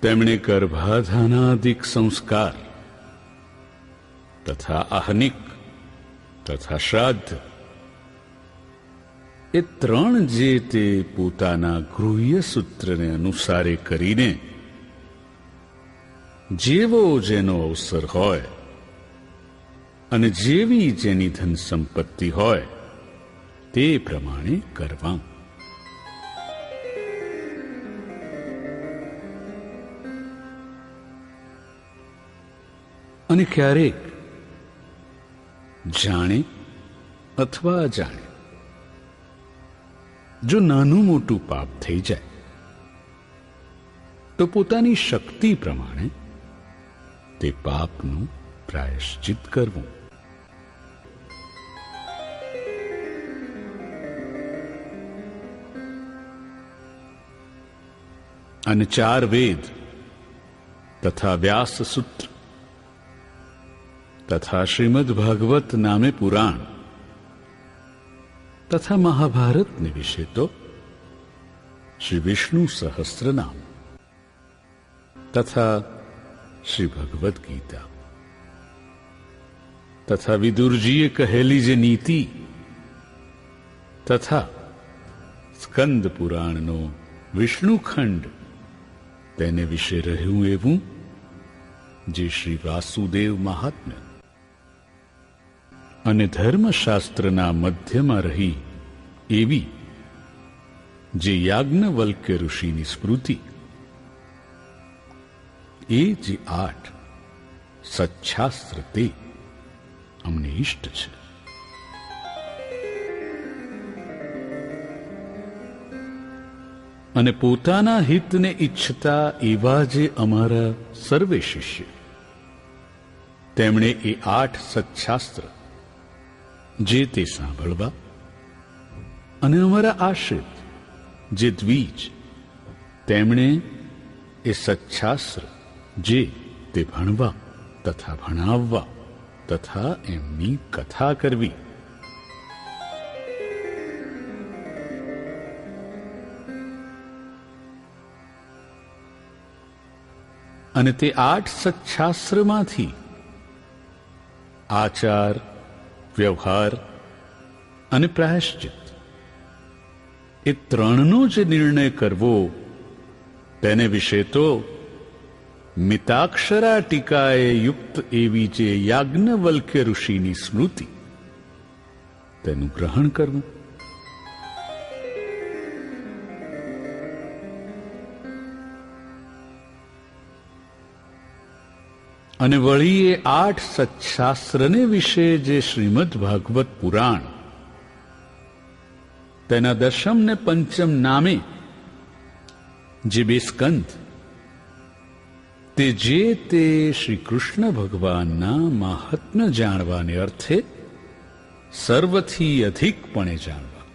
તેમણે ગર્ભાધાનાદિક સંસ્કાર તથા આહનિક તથા શ્રાદ્ધ એ 3 જે તે પોતાના ગૃહ્ય સૂત્રને અનુસારે કરીને જેવો જેનો અવસર હોય અને જેવી જેની ધન સંપત્તિ હોય તે પ્રમાણે કરવા. અને ક્યારેક જાણે અથવા અજાણે જો નાનું મોટું પાપ થઈ જાય તો પોતાની શક્તિ પ્રમાણે તે પાપનું પ્રાયશ્ચિત કરવું. અને 4 વેદ તથા વ્યાસ સૂત્ર તથા શ્રીમદ ભાગવત નામે પુરાણ તથા મહાભારતને વિશે તો શ્રી વિષ્ણુ સહસ્રનામ તથા શ્રી ભગવદ્ ગીતા તથા વિદુરજીએ કહેલી જે નીતિ તથા સ્કંદ પુરાણનો વિષ્ણુખંડ તેને વિશે રહ્યું એવું જે શ્રી વાસુદેવ મહાત્મ્ય અને ધર્મશાસ્ત્રના મધ્યમાં રહી એવી જે યાજ્ઞવલ્ક્ય ઋષિની સ્મૃતિ, એ જે 8 સચ્છાસ્ત્ર તે અમને ઇષ્ટ છે. અને પોતાના હિતને ઈચ્છતા એવા જે અમારા સર્વે શિષ્ય, તેમણે એ 8 સચ્છાસ્ત્ર જે તે સાંભળવા અને અમારા આશ્રિત જે દ્વિજ, તેમણે એ સચ્છાસ્ત્ર જે તે ભણવા તથા ભણાવવા તથા એમની કથા કરવી. અને તે 8 સચ્છાસ્ત્રમાંથી આચાર, વ્યવહાર અને પ્રાયશ્ચિત એ 3નો જે નિર્ણય કરવો, તેને વિશે તો મિતાક્ષરા ટીકાએ યુક્ત એવી જે યાજ્ઞવલ્ક્ય ઋષિની સ્મૃતિ, તેનું ગ્રહણ કરવું. અને વળી એ 8 સચ્છાસ્ત્રને વિશે જે શ્રીમદ ભાગવત પુરાણ, તેના 10મ ને 5મ નામે જે 2 સ્કંદ, તે જે તે શ્રી કૃષ્ણ ભગવાનના મહાત્મ્ય જાણવાને અર્થે સર્વથી અધિકપણે જાણવા,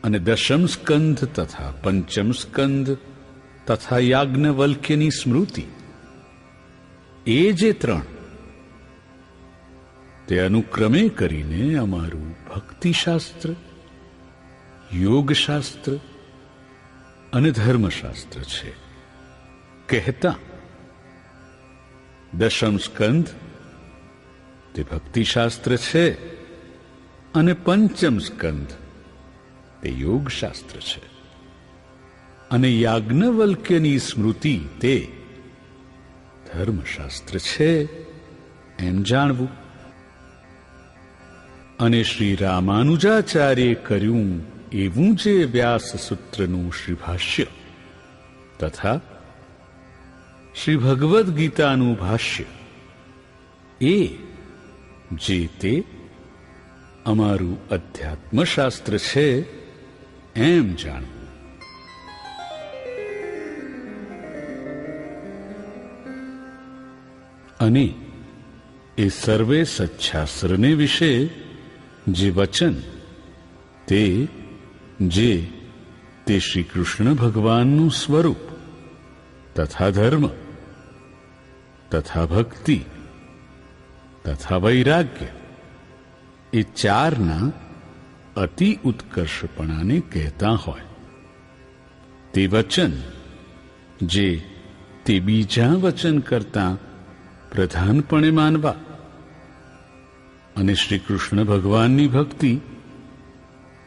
અને 10મ સ્કંદ તથા 5મ સ્કંદ તથા યાજ્ઞવલ્ક્યની સ્મૃતિ, એ જે 3, તે અનુક્રમે કરીને અમારું ભક્તિશાસ્ત્ર, યોગશાસ્ત્ર અને ધર્મશાસ્ત્ર છે. કહેતા 10મ સ્કંદ તે ભક્તિશાસ્ત્ર છે અને 5મ સ્કંદ તે યોગશાસ્ત્ર છે, અને યાજ્ઞવલ્ક્યની સ્મૃતિ તે ધર્મશાસ્ત્ર છે એમ જાણવું. અને શ્રી રામાનુજાચાર્યે કર્યું એવું જે વ્યાસ સૂત્રનું શ્રી ભાષ્ય તથા શ્રી ભગવદ્ ગીતાનું ભાષ્ય, એ જે તે અમારું અધ્યાત્મશાસ્ત્ર છે એમ જાણવું. અને એ સર્વે સચ્છાસ્ત્રને વિશે જે વચન, તે જે તે શ્રી કૃષ્ણ ભગવાનનું સ્વરૂપ તથા ધર્મ તથા ભક્તિ તથા વૈરાગ્ય, એ 4ના અતિ ઉત્કર્ષપણાને કહેતા હોય, તે વચન જે તે બીજા વચન કરતાં પ્રધાનપણે માનવા, અને શ્રી કૃષ્ણ ભગવાનની ભક્તિ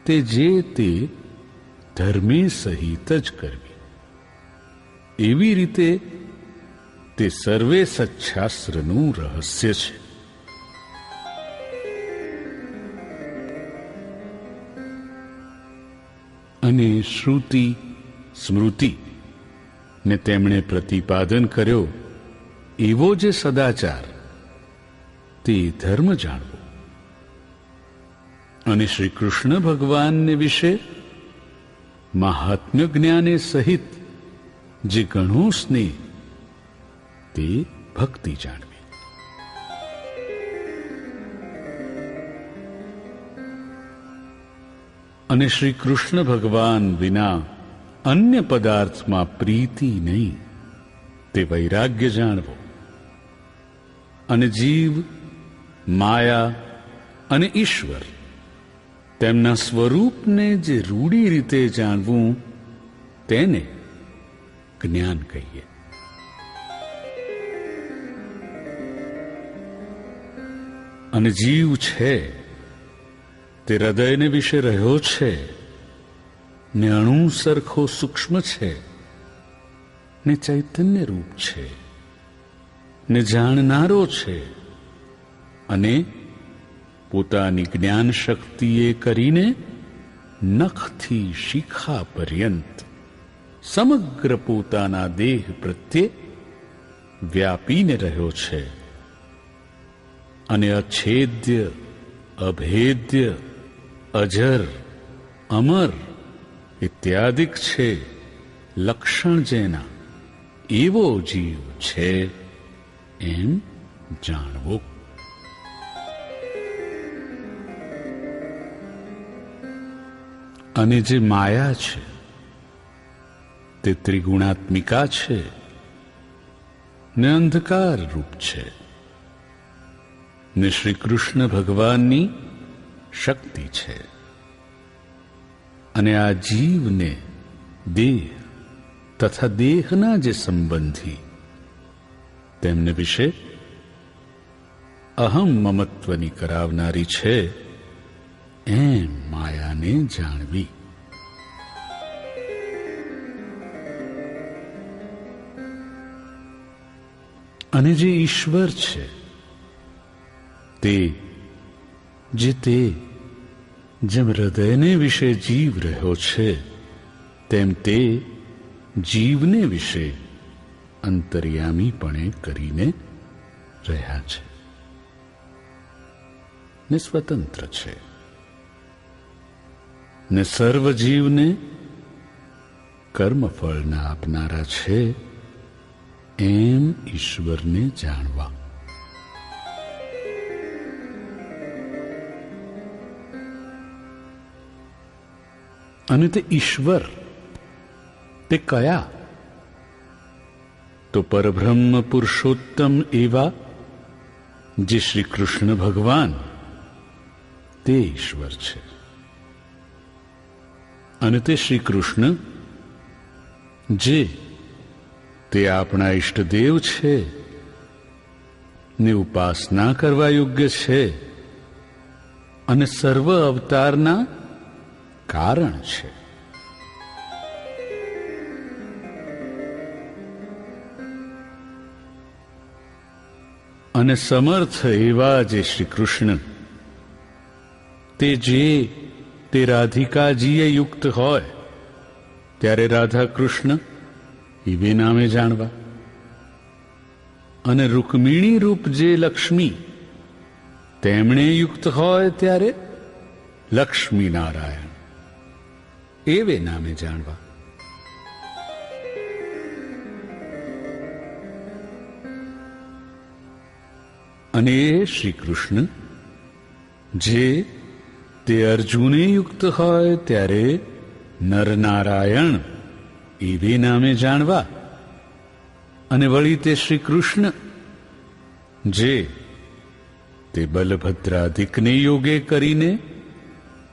તે જે તે ધર્મે સહિત જ કરવી. એવી રીતે તે સર્વે સચ્છાસ્ત્રનું રહસ્ય છે. અને શ્રુતિ સ્મૃતિ ને તેમણે પ્રતિપાદન કર્યો એવો જે સદાચાર, તે ધર્મ જાણવો. અને શ્રી કૃષ્ણ ભગવાનને વિશે મહાત્મ્ય જ્ઞાને સહિત જે ઘણો સ્નેહ, તે ભક્તિ જાણવી. અને શ્રી કૃષ્ણ ભગવાન વિના અન્ય પદાર્થમાં પ્રીતિ નહીં, તે વૈરાગ્ય જાણવો. અને જીવ, માયા અને ઈશ્વર, તેમના સ્વરૂપને જે રૂઢી રીતે જાણવું, તેને જ્ઞાન કહીએ. અને જીવ છે તે હૃદયને વિશે રહ્યો છે ને અણુ સરખો સૂક્ષ્મ છે ને ચૈતન્ય રૂપ છે ને જાણનારો છે અને પોતાની જ્ઞાન શક્તિએ કરીને નખથી શિખા પર્યંત સમગ્ર પોતાના દેહ પ્રત્યે વ્યાપીને રહ્યો છે અને અછેદ્ય, અભેદ્ય, અજર, અમર ઇત્યાદિક છે લક્ષણ જેના એવો જીવ છે એમ જાણવો. અને જે માયા છે તે ત્રિગુણાત્મિકા છે ને અંધકાર રૂપ છે ને શ્રી કૃષ્ણ ભગવાનની શક્તિ છે. અને આ જીવને દેહ તથા દેહના જે સંબંધી તેમને વિશે અહમ મમત્વની કરાવનારી છે એમ માયાને જાણવી. અને જે ઈશ્વર છે તે જેમ હૃદયને વિશે જીવ રહ્યો છે તેમ તે જીવને વિશે અંતર્યામીપણે કરીને રહ્યા છે ને સ્વતંત્ર છે ને સર્વ જીવને કર્મફળના આપનારા છે એમ ઈશ્વરને જાણવા. અને તે ઈશ્વર તે કયા? તો પરબ્રહ્મ પુરુષોત્તમ એવા જે શ્રી કૃષ્ણ ભગવાન તે ઈશ્વર છે. અને તે શ્રી કૃષ્ણ જે તે આપણા ઈષ્ટદેવ છે ને ઉપાસના કરવા યોગ્ય છે અને સર્વ અવતારના કારણ છે. અને સમર્થ એવા જે શ્રી કૃષ્ણ તે રાધિકાજીએ યુક્ત હોય ત્યારે રાધા કૃષ્ણ એવે નામે જાણવા. અને રૂકમિણી રૂપ જે લક્ષ્મી તેમણે યુક્ત હોય ત્યારે લક્ષ્મી નારાયણ એવે નામે જાણવા. અને એ શ્રી કૃષ્ણ જે તે અર્જુને યુક્ત હોય ત્યારે નરનારાયણ એવે નામે જાણવા. અને વળી તે શ્રી કૃષ્ણ જે તે બલભદ્રાદિકને યોગે કરીને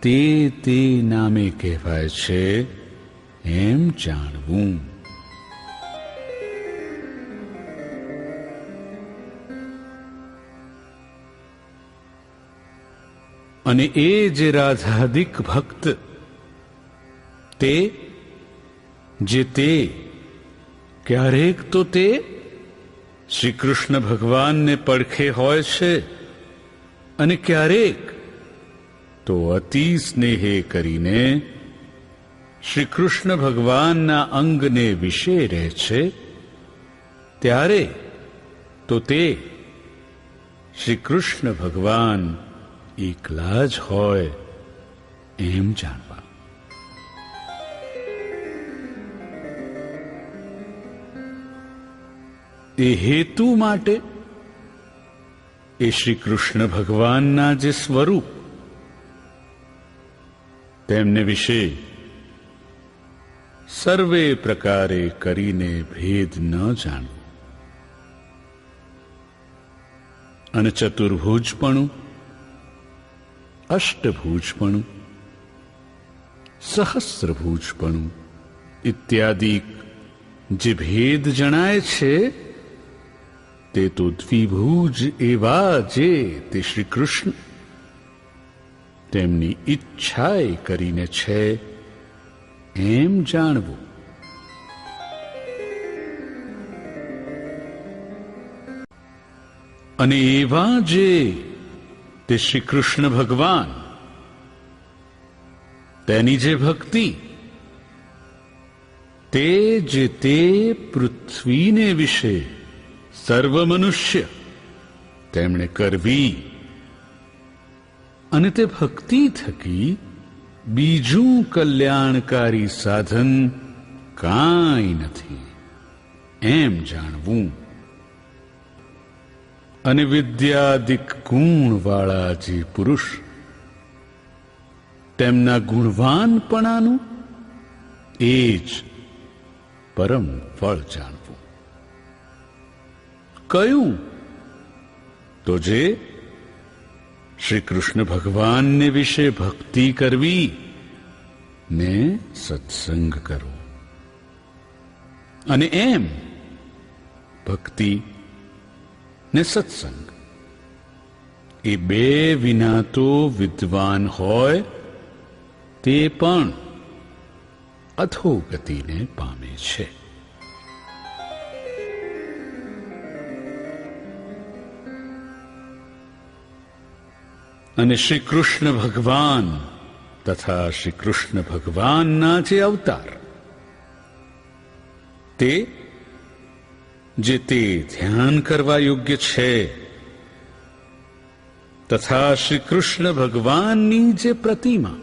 તે નામે કહેવાય છે એમ જાણવું. અને એ જે રાધાદિક ભક્ત તે ક્યારેક તો તે શ્રી કૃષ્ણ ભગવાનને પડખે હોય છે અને ક્યારેક તો અતિ સ્નેહે કરીને શ્રી કૃષ્ણ ભગવાનના અંગને વિશે રહે છે ત્યારે તો તે શ્રી કૃષ્ણ ભગવાન એકલા જ હોય એમ જાણવા. એ હેતુ માટે એ શ્રી કૃષ્ણ ભગવાનના જે સ્વરૂપ તેમને વિશે સર્વે પ્રકારે કરીને ભેદ ન જાણવું. અને ચતુર્ભુજપણું, અષ્ટભુજપણું, સહસ્રભુજપણું ઇત્યાદિ જે ભેદ જણાય છે તે તો દ્વિભુજ એવા જે તે શ્રી કૃષ્ણ તેમની ઈચ્છાએ કરીને છે એમ જાણવું. અને એવા જે તે શ્રી કૃષ્ણ ભગવાન તેની જે ભક્તિ તે જે તે પૃથ્વીને વિશે સર્વ મનુષ્ય તેમણે કરવી અને તે ભક્તિ થકી બીજું કલ્યાણકારી સાધન કાંઈ નથી એમ જાણવું. અને વિદ્યાદિક ગુણવાળા જે પુરુષ તેમના ગુણવાનપણાનું એ જ પરમ ફળ જાણવું. કયું? તો જે શ્રી કૃષ્ણ ભગવાનને વિશે ભક્તિ કરવી ને સત્સંગ કરવો. અને એમ ભક્તિ ને સત્સંગ એ બે વિના તો વિદ્વાન હોય તે પણ અધોગતિને પામે છે. અને શ્રી કૃષ્ણ ભગવાન તથા શ્રી કૃષ્ણ ભગવાનના જે અવતાર તે જે તે ધ્યાન કરવા યોગ્ય છે તથા શ્રી કૃષ્ણ ભગવાનની જે પ્રતિમા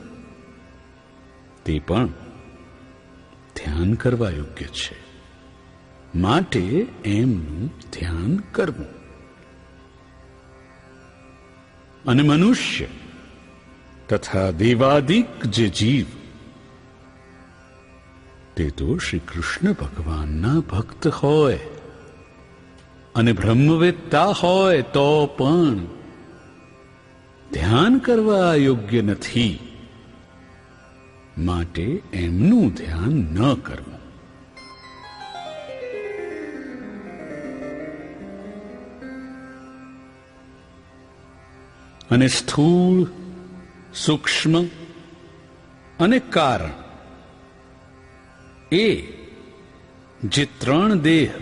તે પણ ધ્યાન કરવા યોગ્ય છે. માટે એમનું ધ્યાન કરવું. અને મનુષ્ય તથા દેવાદિક જે જીવ તે તો શ્રી કૃષ્ણ ભગવાનના ભક્ત હોય અને બ્રહ્મવેત્તા હોય તો પણ ધ્યાન કરવા યોગ્ય નથી. માટે એમનું ધ્યાન ન કરવું. અને સ્થૂળ, સૂક્ષ્મ અને કારણ એ જે ત્રણ દેહ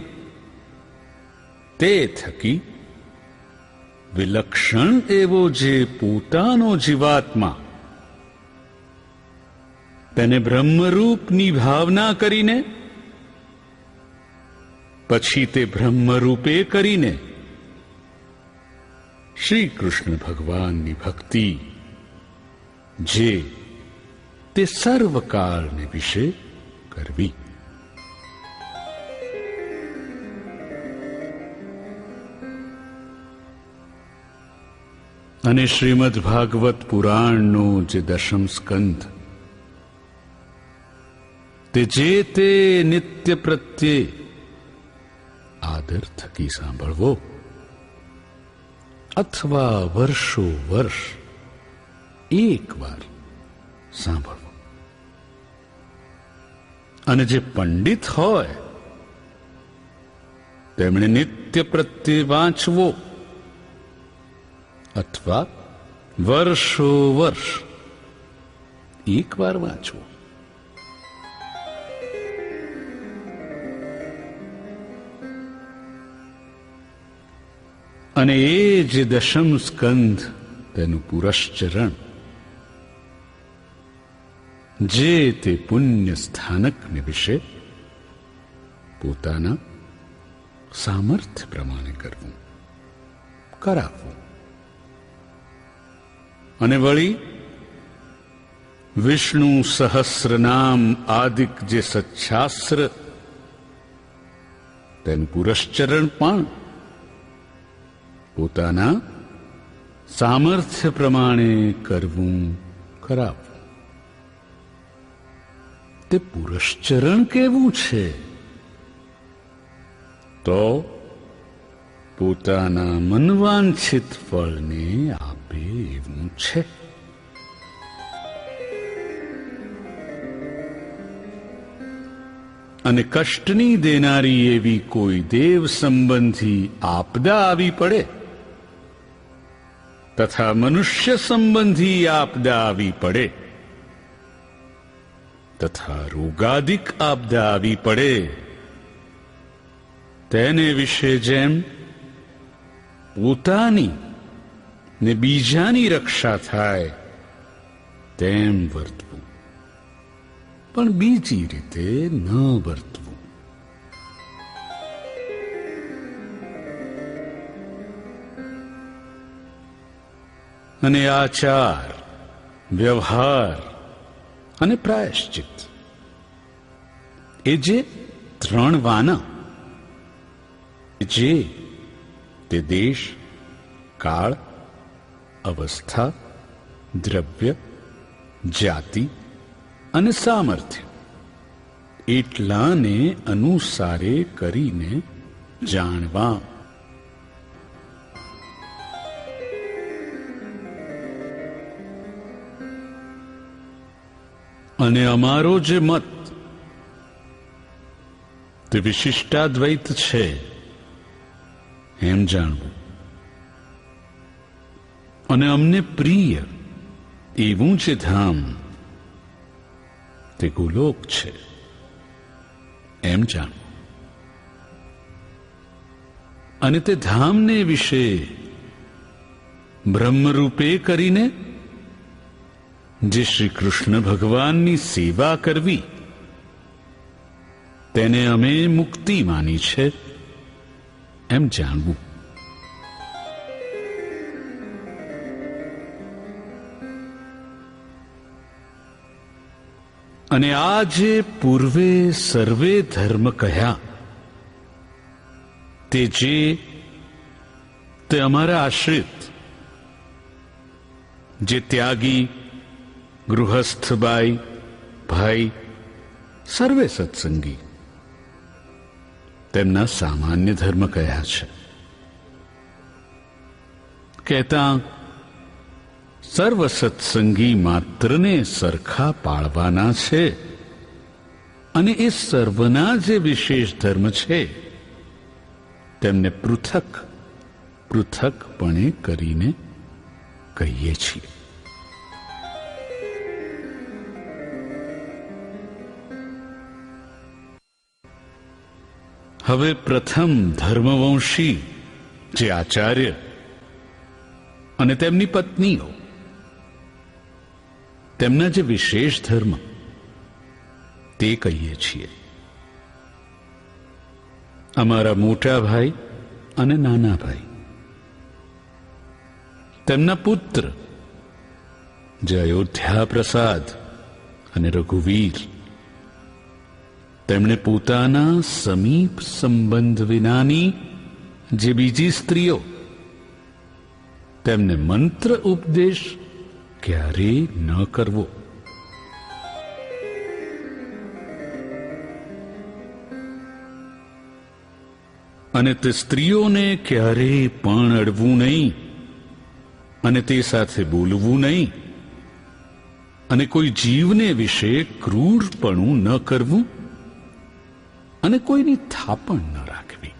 તે થકી વિલક્ષણ એવો જે પોતાનો જીવાત્મા તેને બ્રહ્મરૂપની ભાવના કરીને પછી તે બ્રહ્મરૂપે કરીને શ્રી કૃષ્ણ ભગવાનની ભક્તિ જે તે સર્વકાળને વિશે કરવી. અને શ્રીમદ ભાગવત પુરાણનો જે દશમ સ્કંધ તે જે તે નિત્ય પ્રત્યે આદર થકી સાંભળવો અથવા વર્ષો વર્ષ એક વાર સાંભળવો. અને જે પંડિત હોય તેમણે નિત્ય પ્રત્યે વાંચવો અથવા વર્ષો વર્ષ એક વાર વાંચવો. અને એ જે દશમ સ્કંધ તેનું પુરશ્ચરણ જે તે પુણ્ય સ્થાનકને વિશે પોતાના સામર્થ્ય પ્રમાણે કરવું, કરાવવું. અને વળી વિષ્ણુ સહસ્રનામ આદિક જે સચ્છાસ્ત્ર તેનું પુરશ્ચરણ પણ પોતાના સામર્થ્ય પ્રમાણે કરવું, કરાવવું. તે પુરશ્ચરણ કેવું છે? તો પોતાના મનવાંછિત ફળને આપે એવું છે. અને કષ્ટની દેનારી એવી કોઈ દેવ સંબંધી આપદા આવી પડે તથા મનુષ્ય સંબંધી આપદા આવી પડે તથા રોગાદિક આપદા આવી પડે તેને વિશે જેમ પોતાની ને બીજાની રક્ષા થાય તેમ વર્તવું, પણ બીજી રીતે ન વર્તવું. અને આચાર, વ્યવહાર અને પ્રાયશ્ચિત એ જે ત્રણ વાના જે તે દેશ, કાળ, અવસ્થા, દ્રવ્ય, જાતિ અને સામર્થ્ય એટલાને અનુસારે કરીને જાણવા. અને અમારો જે મત તે વિશિષ્ટાદ્વૈત છે એમ જાણવું. અને અમને પ્રિય એવું જે ધામ તે ગોલોક છે એમ જાણવું. અને તે ધામને વિશે બ્રહ્મરૂપે કરીને જે શ્રી કૃષ્ણ ભગવાનની સેવા કરવી તેને અમે મુક્તિ માની છે એમ જાણવું. અને આ જે પૂર્વે સર્વે ધર્મ કહ્યા તે અમારા આશ્રિત જે ત્યાગી, ગૃહસ્થબાઈ, ભાઈ સર્વે સત્સંગી તેમના સામાન્ય ધર્મ કયા છે. કહેતા સર્વ સત્સંગી માત્રને સરખા પાળવાના છે અને એ સર્વના જે વિશેષ ધર્મ છે તેમને પૃથક પૃથકપણે કરીને કહીએ છીએ. હવે પ્રથમ ધર્મવંશી જે આચાર્ય અને તેમની પત્નીઓ તેમના જે વિશેષ ધર્મ તે કહીએ છીએ. અમારા મોટા ભાઈ અને નાના ભાઈ તેમના પુત્ર જે અયોધ્યા પ્રસાદ અને રઘુવીર તેમણે પોતાના સમીપ સંબંધ વિનાની જે બીજી સ્ત્રીઓ તેમને મંત્ર ઉપદેશ ક્યારેય ન કરવો. અને તે સ્ત્રીઓને ક્યારેય પણ અડવું નહીં અને તે સાથે બોલવું નહીં અને કોઈ જીવને વિશે ક્રૂરપણું ન કરવું અને કોઈની થાપણ ન રાખવી.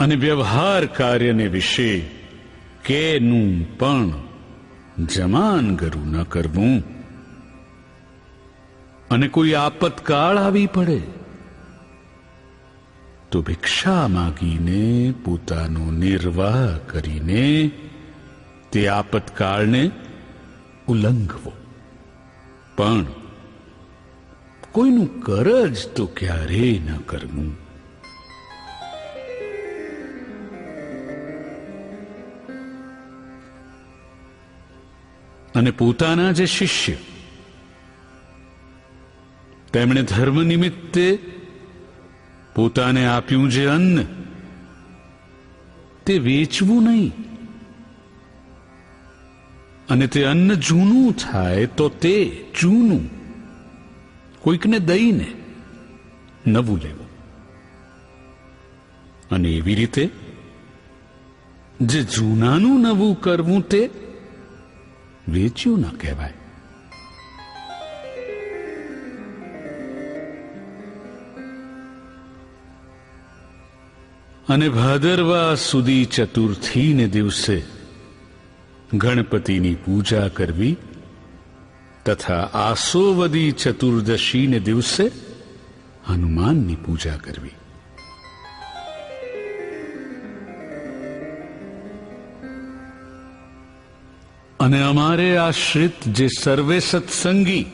અને વ્યવહાર કાર્યને વિશે કેનું પણ જમાનગરું ન કરવું. અને કોઈ આપતકાળ આવી પડે તો ભિક્ષા માગીને પોતાનો નિર્વાહ કરીને તે આપતકાળને ઉલ્લંઘવો, પણ કોઈનું કરજ તો ક્યારેય ન કરવું. અને પોતાના જે શિષ્ય તેમણે ધર્મ નિમિત્તે પોતાને આપ્યું જે અન્ન તે વેચવું નહીં. અને તે અન્ન જૂનું થાય તો તે જૂનું કોઈકને દઈને નવું લેવું. અને એવી રીતે જે જૂનાનું નવું કરવું તે વેચ્યું ન કહેવાય. અને ભાદરવા સુધી ચતુર્થીને દિવસે ગણપતિની પૂજા કરવી તથા આસોવદી ચતુર્દશીને દિવસે હનુમાનની પૂજા કરવી. અને અમારે આશ્રિત જે સર્વે સત્સંગી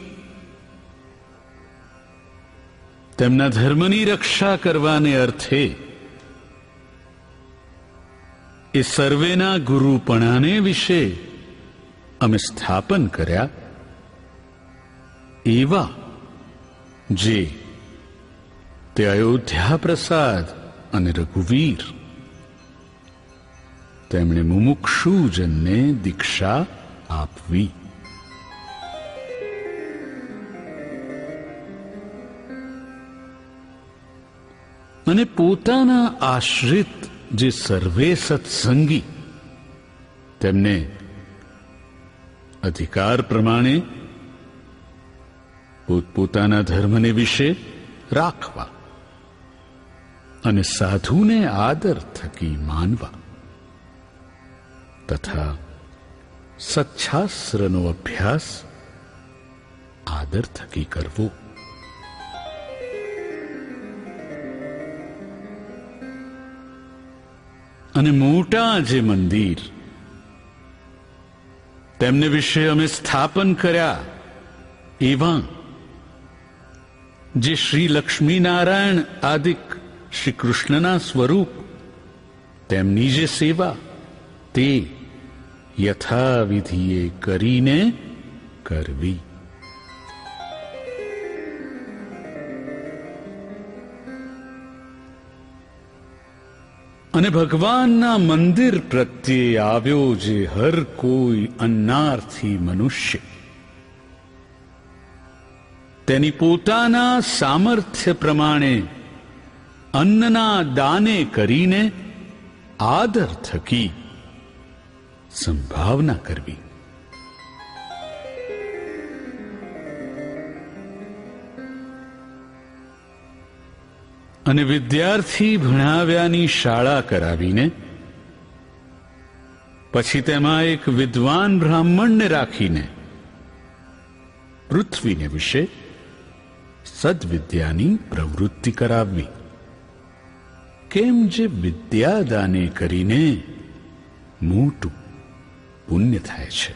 તેમના ધર્મની રક્ષા કરવાને અર્થે એ સર્વેના ગુરુપણાને વિશે અમે સ્થાપન કર્યા, એવા જે તે અયોધ્યા પ્રસાદ અને રઘુવીર તેમણે મુમુક્ષુજનને દીક્ષા આપવી. અને પોતાના આશ્રિત જે સર્વે સત્સંગી તેમને અધિકાર પ્રમાણે પોતપોતાના ધર્મને વિશે રાખવા અને સાધુને આદર થકી માનવા તથા સચ્છાસ્ત્રનો અભ્યાસ આદર થકી કરવો. અને મોટા જે મંદિર તેમને વિશે અમે સ્થાપન કર્યા, એવા જે શ્રી લક્ષ્મીનારાયણ આદિક શ્રી કૃષ્ણના સ્વરૂપ તેમની જે સેવા તે યથાવિધિએ કરીને કરવી. અને ભગવાનના મંદિર પ્રત્યે આવ્યો જે હર કોઈ અન્નાર્થી મનુષ્ય તેની પોતાના સામર્થ્ય પ્રમાણે અન્નના દાને કરીને આદર થકી સંભાવના કરવી. અને વિદ્યાર્થી ભણાવ્યાની શાળા કરાવીને પછી તેમાં એક વિદ્વાન બ્રાહ્મણને રાખીને પૃથ્વીને વિશે સદ્વિદ્યાની પ્રવૃત્તિ કરાવવી. કેમ જે વિદ્યાદાને કરીને મોટું પુણ્ય થાય છે.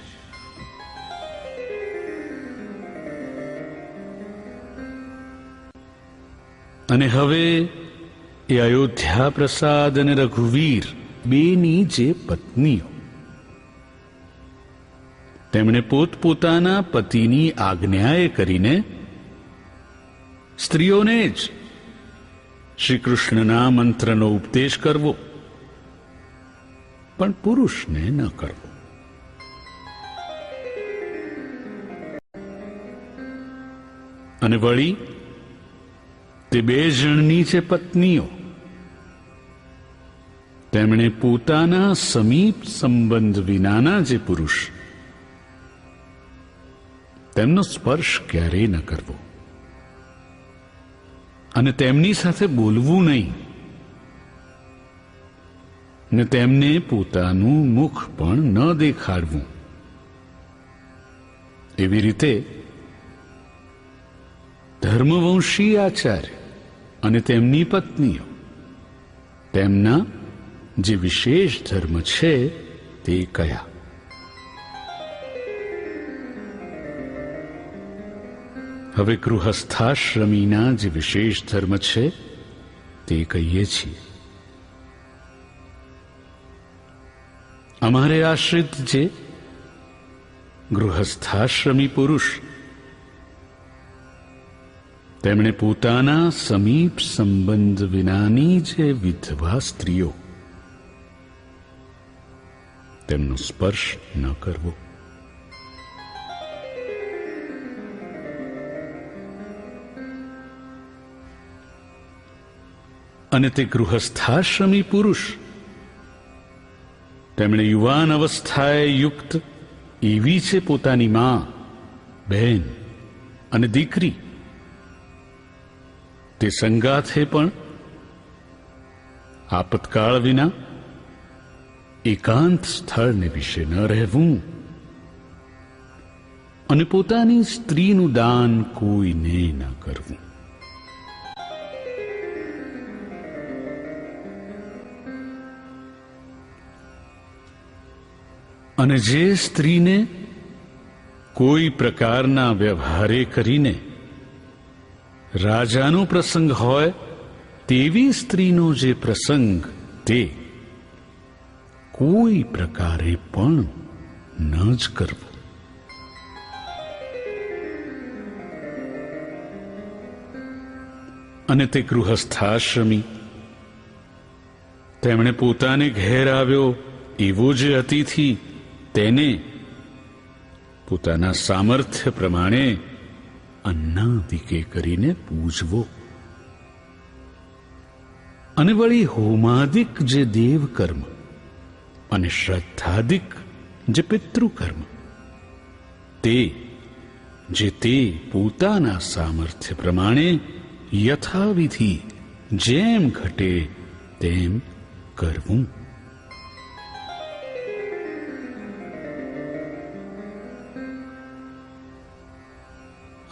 અને હવે એ અયોધ્યા પ્રસાદ અને રઘુવીર બેની જે પત્નીઓ તેમણે પોતપોતાના પતિની આજ્ઞાએ કરીને સ્ત્રીઓને જ શ્રી કૃષ્ણના મંત્રનો ઉપદેશ કરવો, પણ પુરુષને ન કરવો. અને વળી તે બે જણની જે પત્નીઓ તેમણે પોતાના સમીપ સંબંધ વિનાના જે પુરુષ તેમનો સ્પર્શ ક્યારેય ન કરવો અને તેમની સાથે બોલવું નહીં ને તેમને પોતાનું મુખ પણ ન દેખાડવું. એવી રીતે ધર્મવંશી આચાર્ય અને તેમની પત્નીઓ તેમના જે વિશેષ ધર્મ છે તે કયા. હવે ગૃહસ્થાશ્રમીના જે વિશેષ ધર્મ છે તે કહીએ છીએ. અમારે આશ્રિત જે ગૃહસ્થાશ્રમી પુરુષ તેમણે પોતાના સમીપ સંબંધ વિનાની જે વિધવા સ્ત્રીઓ તેમનો સ્પર્શ ન કરવો. અને તે ગૃહસ્થાશ્રમી પુરુષ તેમણે યુવાન અવસ્થાએ યુક્ત એવી છે પોતાની માં, બહેન અને દીકરી. તે સંગાથે પણ આપતકાળ વિના એકાંત સ્થળને વિશે ન રહેવું અને પોતાની સ્ત્રીનું દાન કોઈને ન કરવું. અને જે સ્ત્રીને કોઈ પ્રકારના વ્યવહારે કરીને રાજાનો પ્રસંગ હોય તેવી સ્ત્રીનો જે પ્રસંગ તે કોઈ પ્રકારે પણ ન જ કરવો. અને તે ગૃહસ્થાશ્રમી તેમણે પોતાને ઘેર આવ્યો એવો જે અતિથિ તેને પોતાના સામર્થ્ય પ્રમાણે અન્નાદિકે કરીને પૂજવો. અને વળી હોમાદિક જે દેવકર્મ અને શ્રદ્ધાદિક જે પિતૃકર્મ તે પોતાના સામર્થ્ય પ્રમાણે યથાવિધિ જેમ ઘટે તેમ કરવું.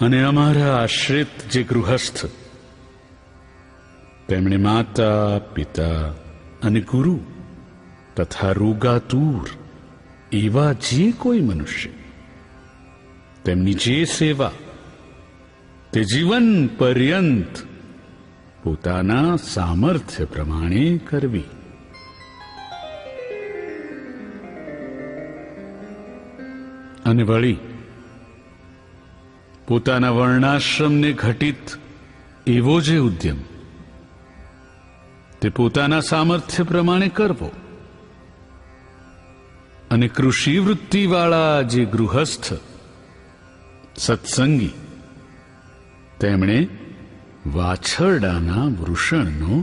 અને અમારા આશ્રિત જે ગૃહસ્થ તેમણે માતા, પિતા અને ગુરુ તથા રોગાતુર એવા જે કોઈ મનુષ્ય તેમની જે સેવા તે જીવન પર્યંત પોતાના સામર્થ્ય પ્રમાણે કરવી. અને વળી પોતાના વર્ણાશ્રમને ઘટિત એવો જે ઉદ્યમ તે પોતાના સામર્થ્ય પ્રમાણે કરવો. અને કૃષિવૃત્તિવાળા જે ગૃહસ્થ સત્સંગી તેમણે વાછરડાના વૃષણનો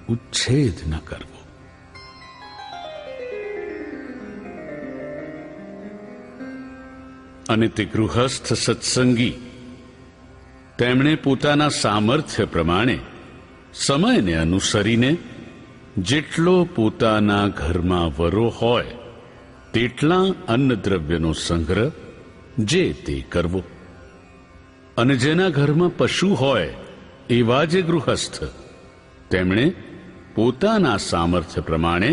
ઉચ્છેદ ન કરવો. અને તે ગૃહસ્થ સત્સંગી તેમણે પોતાના સામર્થ્ય પ્રમાણે સમયને અનુસરીને જેટલો પોતાના ઘરમાં વરો હોય તેટલા અન્નદ્રવ્યનો સંગ્રહ જે તે કરવો. અને જેના ઘરમાં પશુ હોય એવા જે ગૃહસ્થ તેમણે પોતાના સામર્થ્ય પ્રમાણે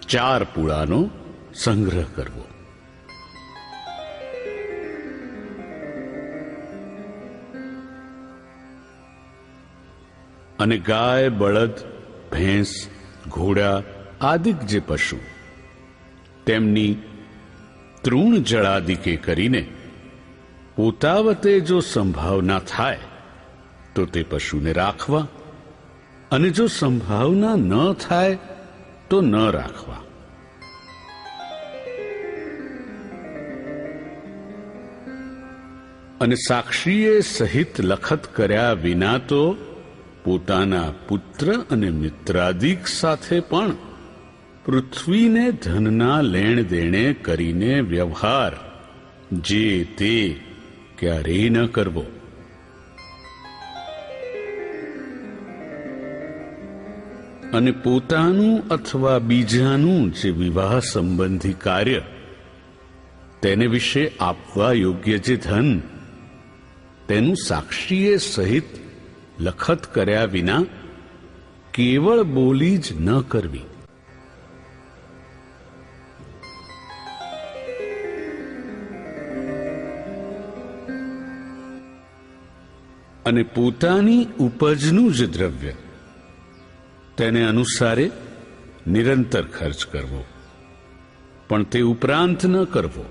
4 પૂળાનો સંગ્રહ કરવો. અને ગાય, બળદ, ભેંસ, ઘોડા આદિક જે પશુ તેમની તૃણ જળાદિકે કરીને પોતાવતે જો સંભાવના થાય તો તે પશુને રાખવા, અને જો સંભાવના ન થાય તો ન રાખવા. અને સાક્ષીએ સહિત લખત કર્યા વિના તો પોતાના પુત્ર અને મિત્રાદિક સાથે પણ પૃથ્વીને ધનના લેણ દેણે કરીને વ્યવહાર જે તે ક્યારેય ન કરવો. અને પોતાનું અથવા બીજાનું જે વિવાહ સંબંધી કાર્ય તેને વિશે આપવા યોગ્ય જે ધન તેનું સાક્ષીએ સહિત લખત કર્યા વિના કેવળ બોલી જ ન કરવી. અને પોતાની ઉપજનું જ દ્રવ્ય તેને અનુસારે નિરંતર ખર્ચ કરવો, પણ તે ઉપરાંત ન કરવો.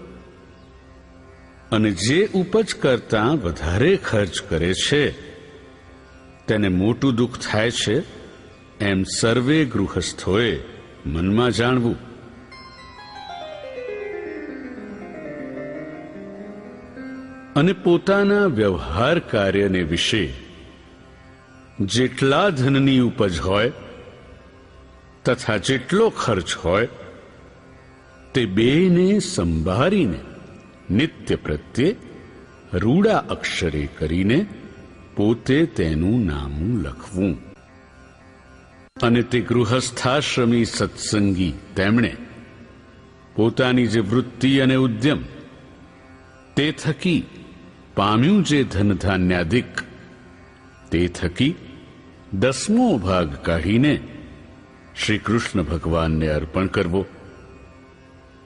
અને જે ઉપજ કરતાં વધારે ખર્ચ કરે છે તેને મોટું દુઃખ થાય છે એમ સર્વે ગૃહસ્થોએ મનમાં જાણવું. અને પોતાના વ્યવહાર કાર્યને વિશે જેટલા ધનની ઉપજ હોય તથા જેટલો ખર્ચ હોય તે બેને સંભાળીને નિત્ય પ્રત્યે રૂડા અક્ષરે કરીને પોતે તેનું નામું લખવું. અને તે ગૃહસ્થાશ્રમી સત્સંગી તેમણે પોતાની જે વૃત્તિ અને ઉદ્યમ તે થકી પામ્યું જે ધનધાન્યાદિક તે થકી 10મો ભાગ કાઢીને શ્રી કૃષ્ણ ભગવાનને અર્પણ કરવો.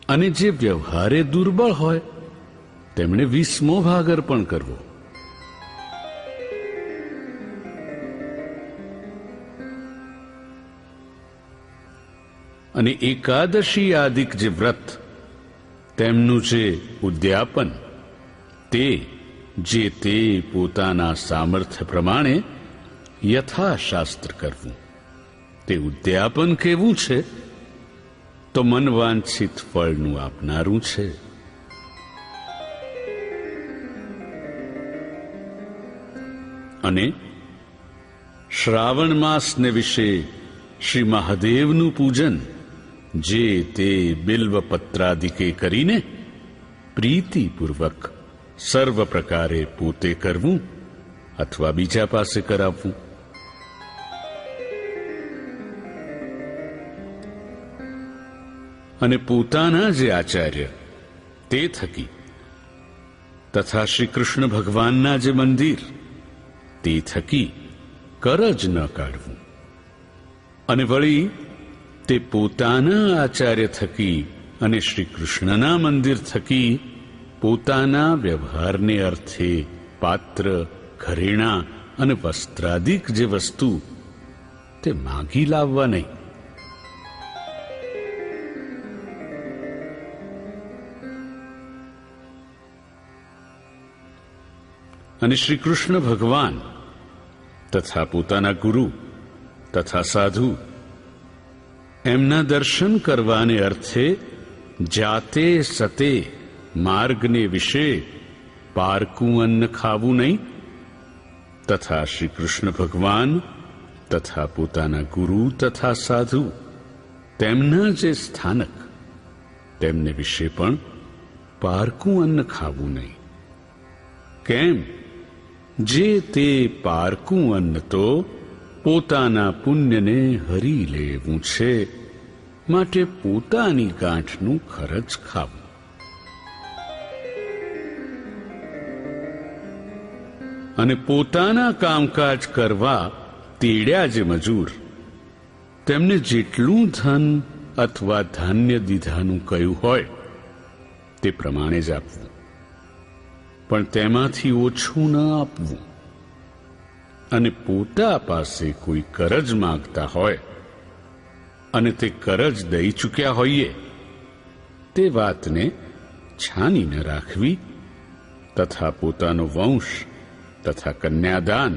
અને જે વ્યવહારે દુર્બળ હોય તેમણે 20મો ભાગ અર્પણ કરવો. અને એકાદશી આદિક જે વ્રત તેમનું જે ઉદ્યાપન તે જે તે પોતાના સામર્થ્ય પ્રમાણે યથાશાસ્ત્ર કરવું. તે ઉદ્યાપન કેવું છે તો મનવાંછિત ફળનું આપનારું છે. અને શ્રાવણ માસને વિશે શ્રી મહાદેવનું પૂજન જે તે બિલ્વપત્રાદિકે કરીને પ્રીતિપૂર્વક સર્વ પ્રકારે પોતે કરવું અથવા બીજા પાસે કરાવવું. અને પોતાના જે આચાર્ય તે થકી તથા શ્રી કૃષ્ણ ભગવાનના જે મંદિર તે થકી કરજ ન કાઢવું. અને વળી તે પોતાના આચાર્ય થકી અને શ્રી કૃષ્ણના મંદિર થકી પોતાના વ્યવહારને અર્થે પાત્ર, ઘરેણાં અને વસ્ત્રાદિક જે વસ્તુ તે માગી લાવવા નહીં. અને શ્રી કૃષ્ણ ભગવાન તથા પોતાના ગુરુ તથા સાધુ એમના દર્શન કરવાને અર્થે જાતે સતે માર્ગને વિશે પારકું અન્ન ખાવું નહીં. તથા શ્રી કૃષ્ણ ભગવાન તથા પોતાના ગુરુ તથા સાધુ તેમના જે સ્થાનક તેમને વિશે પણ પારકું અન્ન ખાવું નહીં. કેમ? જે તે પારકું અન્ન તો પોતાના પુણ્યને હરી લેવું છે, માટે પોતાની ગાંઠનું ખરચ ખાવું. અને પોતાના કામકાજ કરવા તેડ્યા જે મજૂર તેમને જેટલું ધન અથવા ધાન્ય દીધાનું કહ્યું હોય તે પ્રમાણે જ આપવું, પણ તેમાંથી ઓછું ન આપવું. અને પોતા પાસે કોઈ કરજ માંગતા હોય અને તે કરજ દઈ ચૂક્યા હોઈએ તે વાતને છાની ન રાખવી. તથા પોતાનો વંશ તથા કન્યાદાન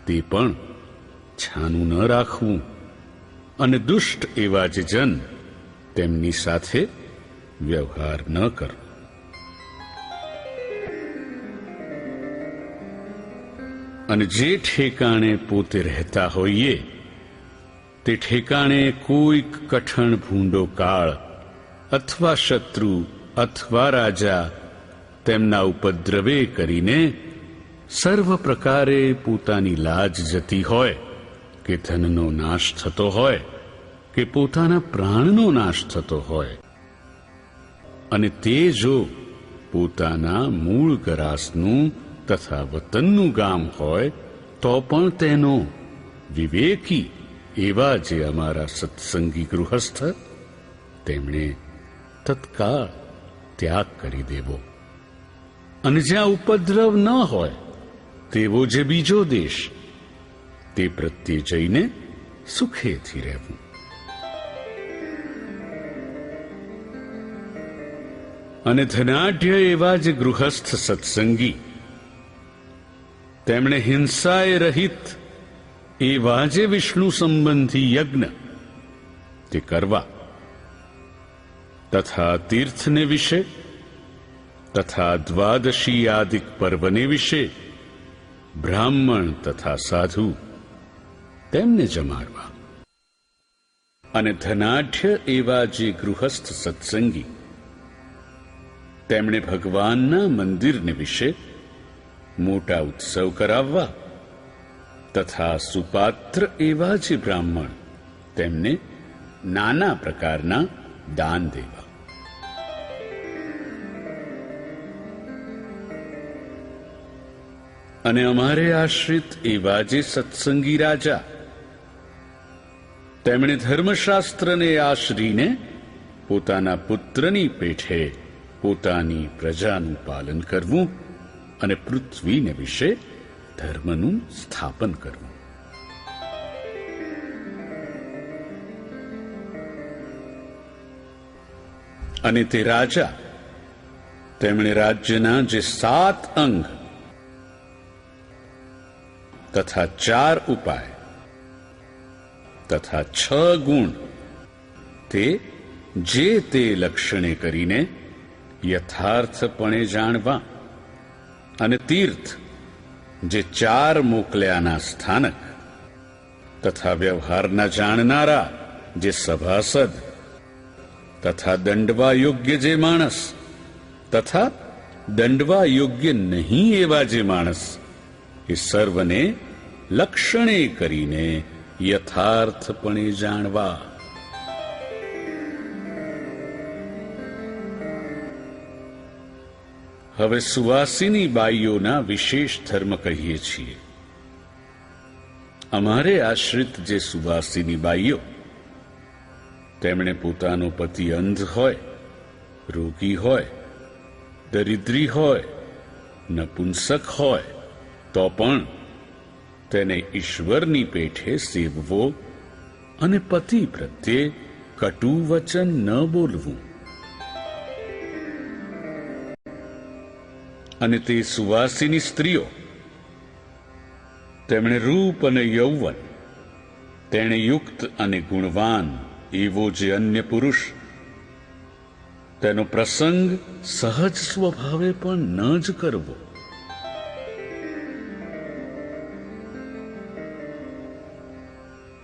તે પણ છાનું ન રાખવું. અને દુષ્ટ એવા જે જન તેમની સાથે વ્યવહાર ન કરવો. અને જે ઠેકાણે પોતે રહેતા હોઈએ તે ઠેકાણે કોઈક કઠણ ભૂંડો કાળ અથવા શત્રુ અથવા રાજા તેમના ઉપદ્રવે કરીને સર્વ પ્રકારે પોતાની લાજ જતી હોય કે ધનનો નાશ થતો હોય કે પોતાના પ્રાણનો નાશ થતો હોય અને તે જો પોતાના મૂળ ગરાસનું તથા વતનનું ગામ હોય તો પણ તેનો વિવેકી એવા જે અમારા સત્સંગી ગૃહસ્થ તેમણે તત્કાળ ત્યાગ કરી દેવો. અને જ્યાં ઉપદ્રવ ન હોય તેવો જે બીજો દેશ તે પ્રત્યે જઈને સુખેથી રહેવું. અને ધનાઢ્ય એવા જે ગૃહસ્થ સત્સંગી તેમણે હિંસાએ રહિત એવા જે વિષ્ણુ સંબંધી યજ્ઞ તે કરવા તથા તીર્થને વિશે તથા દ્વાદશી આદિક પર્વને વિશે બ્રાહ્મણ તથા સાધુ તેમને જમાડવા. અને ધનાઢ્ય એવા જે ગૃહસ્થ સત્સંગી તેમણે ભગવાનના મંદિરને વિશે મોટા ઉત્સવ કરાવવા તથા સુપાત્ર એવા જે બ્રાહ્મણ તેમને નાના પ્રકારના દાન દેવા. અને અમારે આશ્રિત એવા જે સત્સંગી રાજા તેમણે ધર્મશાસ્ત્રને આશરીને પોતાના પુત્રની પેઠે પોતાની પ્રજાનું પાલન કરવું અને પૃથ્વીને વિશે ધર્મનું સ્થાપન કરવું. અને તે રાજા તેમણે રાજ્યના જે 7 અંગ તથા 4 ઉપાય તથા 6 ગુણ તે જે તે લક્ષણે કરીને યથાર્થપણે જાણવા અને તીર્થ જે 4 મોકલ્યાના સ્થાનક તથા વ્યવહારના જાણનારા જે સભાસદ તથા દંડવા યોગ્ય જે માણસ તથા દંડવા યોગ્ય નહીં એવા જે માણસ એ સર્વને લક્ષણે કરીને યથાર્થપણે જાણવા. હવે સુવાસિની બાઈઓના વિશેષ ધર્મ કહીએ છીએ. અમારે આશ્રિત જે સુવાસિની બાઈઓ તેમણે પોતાનો પતિ અંધ હોય, રોગી હોય, દરિદ્રી હોય, નપુંસક હોય તો પણ તેને ઈશ્વરની પેઠે સેવવો અને પતિ પ્રત્યે કટુ વચન ન બોલવું. અને તે સુવાસિની સ્ત્રીઓ તેમણે રૂપ અને યૌવન તેણે યુક્ત અને ગુણવાન એવો જે અન્ય પુરુષ તેનો પ્રસંગ સહજ સ્વભાવે પણ ન જ કરવો.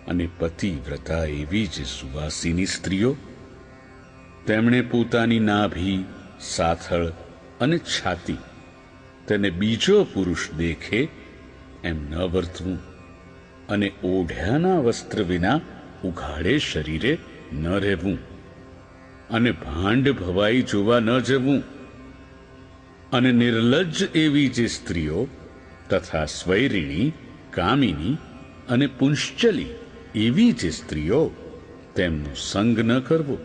અને પતિવ્રતા એવી જે સુવાસિની સ્ત્રીઓ તેમણે પોતાની નાભી, સાથળ અને છાતી તેને બીજો પુરુષ દેખે એમ ન વર્તવું અને ઓઢ્યાના વસ્ત્ર વિના ઉઘાડે શરીરે ન રહેવું અને ભાંડ ભવાઈ જોવા ન જવું. અને નિર્લજ્જ એવી જે સ્ત્રીઓ તથા સ્વૈરિણી, કામિની અને પુંશ્ચલી એવી જે સ્ત્રીઓ તેમનો સંગ ન કરવો.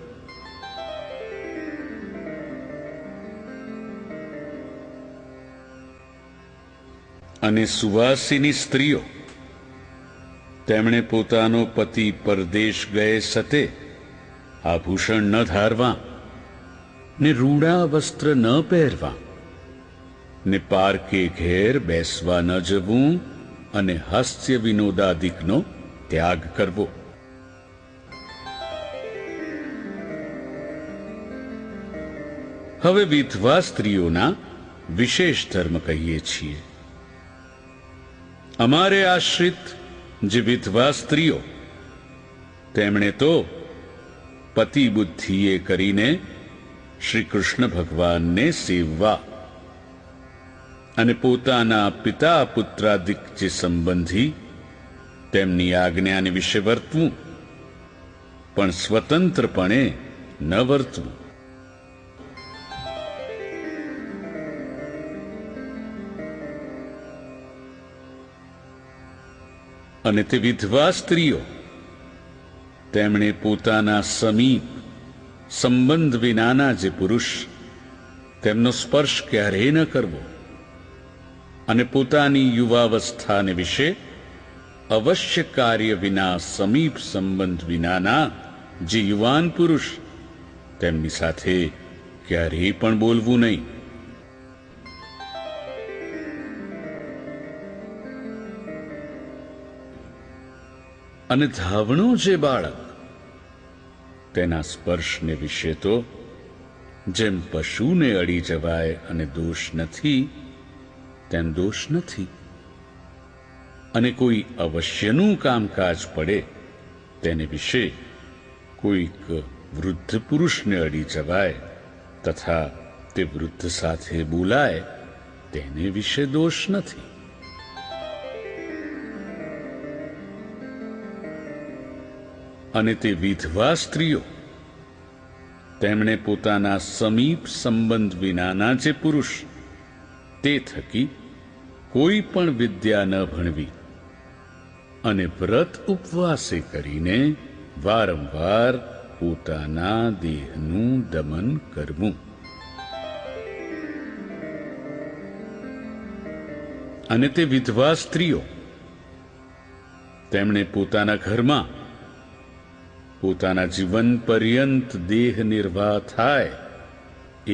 અને સુવાસિની સ્ત્રીઓ તેમણે પોતાનો પતિ પરદેશ ગયે સતે આભૂષણ ન ધારવા ને રૂડા વસ્ત્ર ન પહેરવા ને પારકે ઘેર બેસવા ન જવું અને હાસ્ય વિનોદાદિકનો ત્યાગ કરવો. હવે વિધવા સ્ત્રીઓના વિશેષ ધર્મ કહીએ છીએ. અમારે આશ્રિત જે વિધવા સ્ત્રીઓ તેમણે તો પતિ બુદ્ધિએ કરીને શ્રી કૃષ્ણ ભગવાનને સેવવા અને પોતાના પિતા પુત્રાદિક જે સંબંધી તેમની આજ્ઞાને વિશે વર્તવું પણ સ્વતંત્રપણે ન વર્તવું. અને તે વિધવા સ્ત્રીઓ તેમણે પોતાના સમીપ સંબંધ વિનાના જે પુરુષ તેમનો સ્પર્શ ક્યારેય ન કરવો અને પોતાની યુવાવસ્થાને વિશે અવશ્ય કાર્ય વિના સમીપ સંબંધ વિનાના જે યુવાન પુરુષ તેમની સાથે ક્યારેય પણ બોલવું નહીં. અને ધાવણો જે બાળક તેના સ્પર્શને વિશે તો જેમ પશુને અડી જવાય અને દોષ નથી તેમ દોષ નથી. અને કોઈ અવશ્યનું કામકાજ પડે તેને વિશે કોઈક વૃદ્ધ પુરુષને અડી જવાય તથા તે વૃદ્ધ સાથે બોલાય તેને વિશે દોષ નથી. અને તે વિધવા સ્ત્રીઓ, તેમણે પોતાના સમીપ સંબંધ વિનાના જે પુરુષ તે થકી કોઈ પણ વિદ્યા ન ભણવી અને વ્રત ઉપવાસે કરીને વારંવાર પોતાના દેહનું દમન કરવું. અને તે વિધવા સ્ત્રીઓ, તેમણે પોતાના ઘરમાં પોતાના જીવન પર્યંત દેહ નિર્વાહ થાય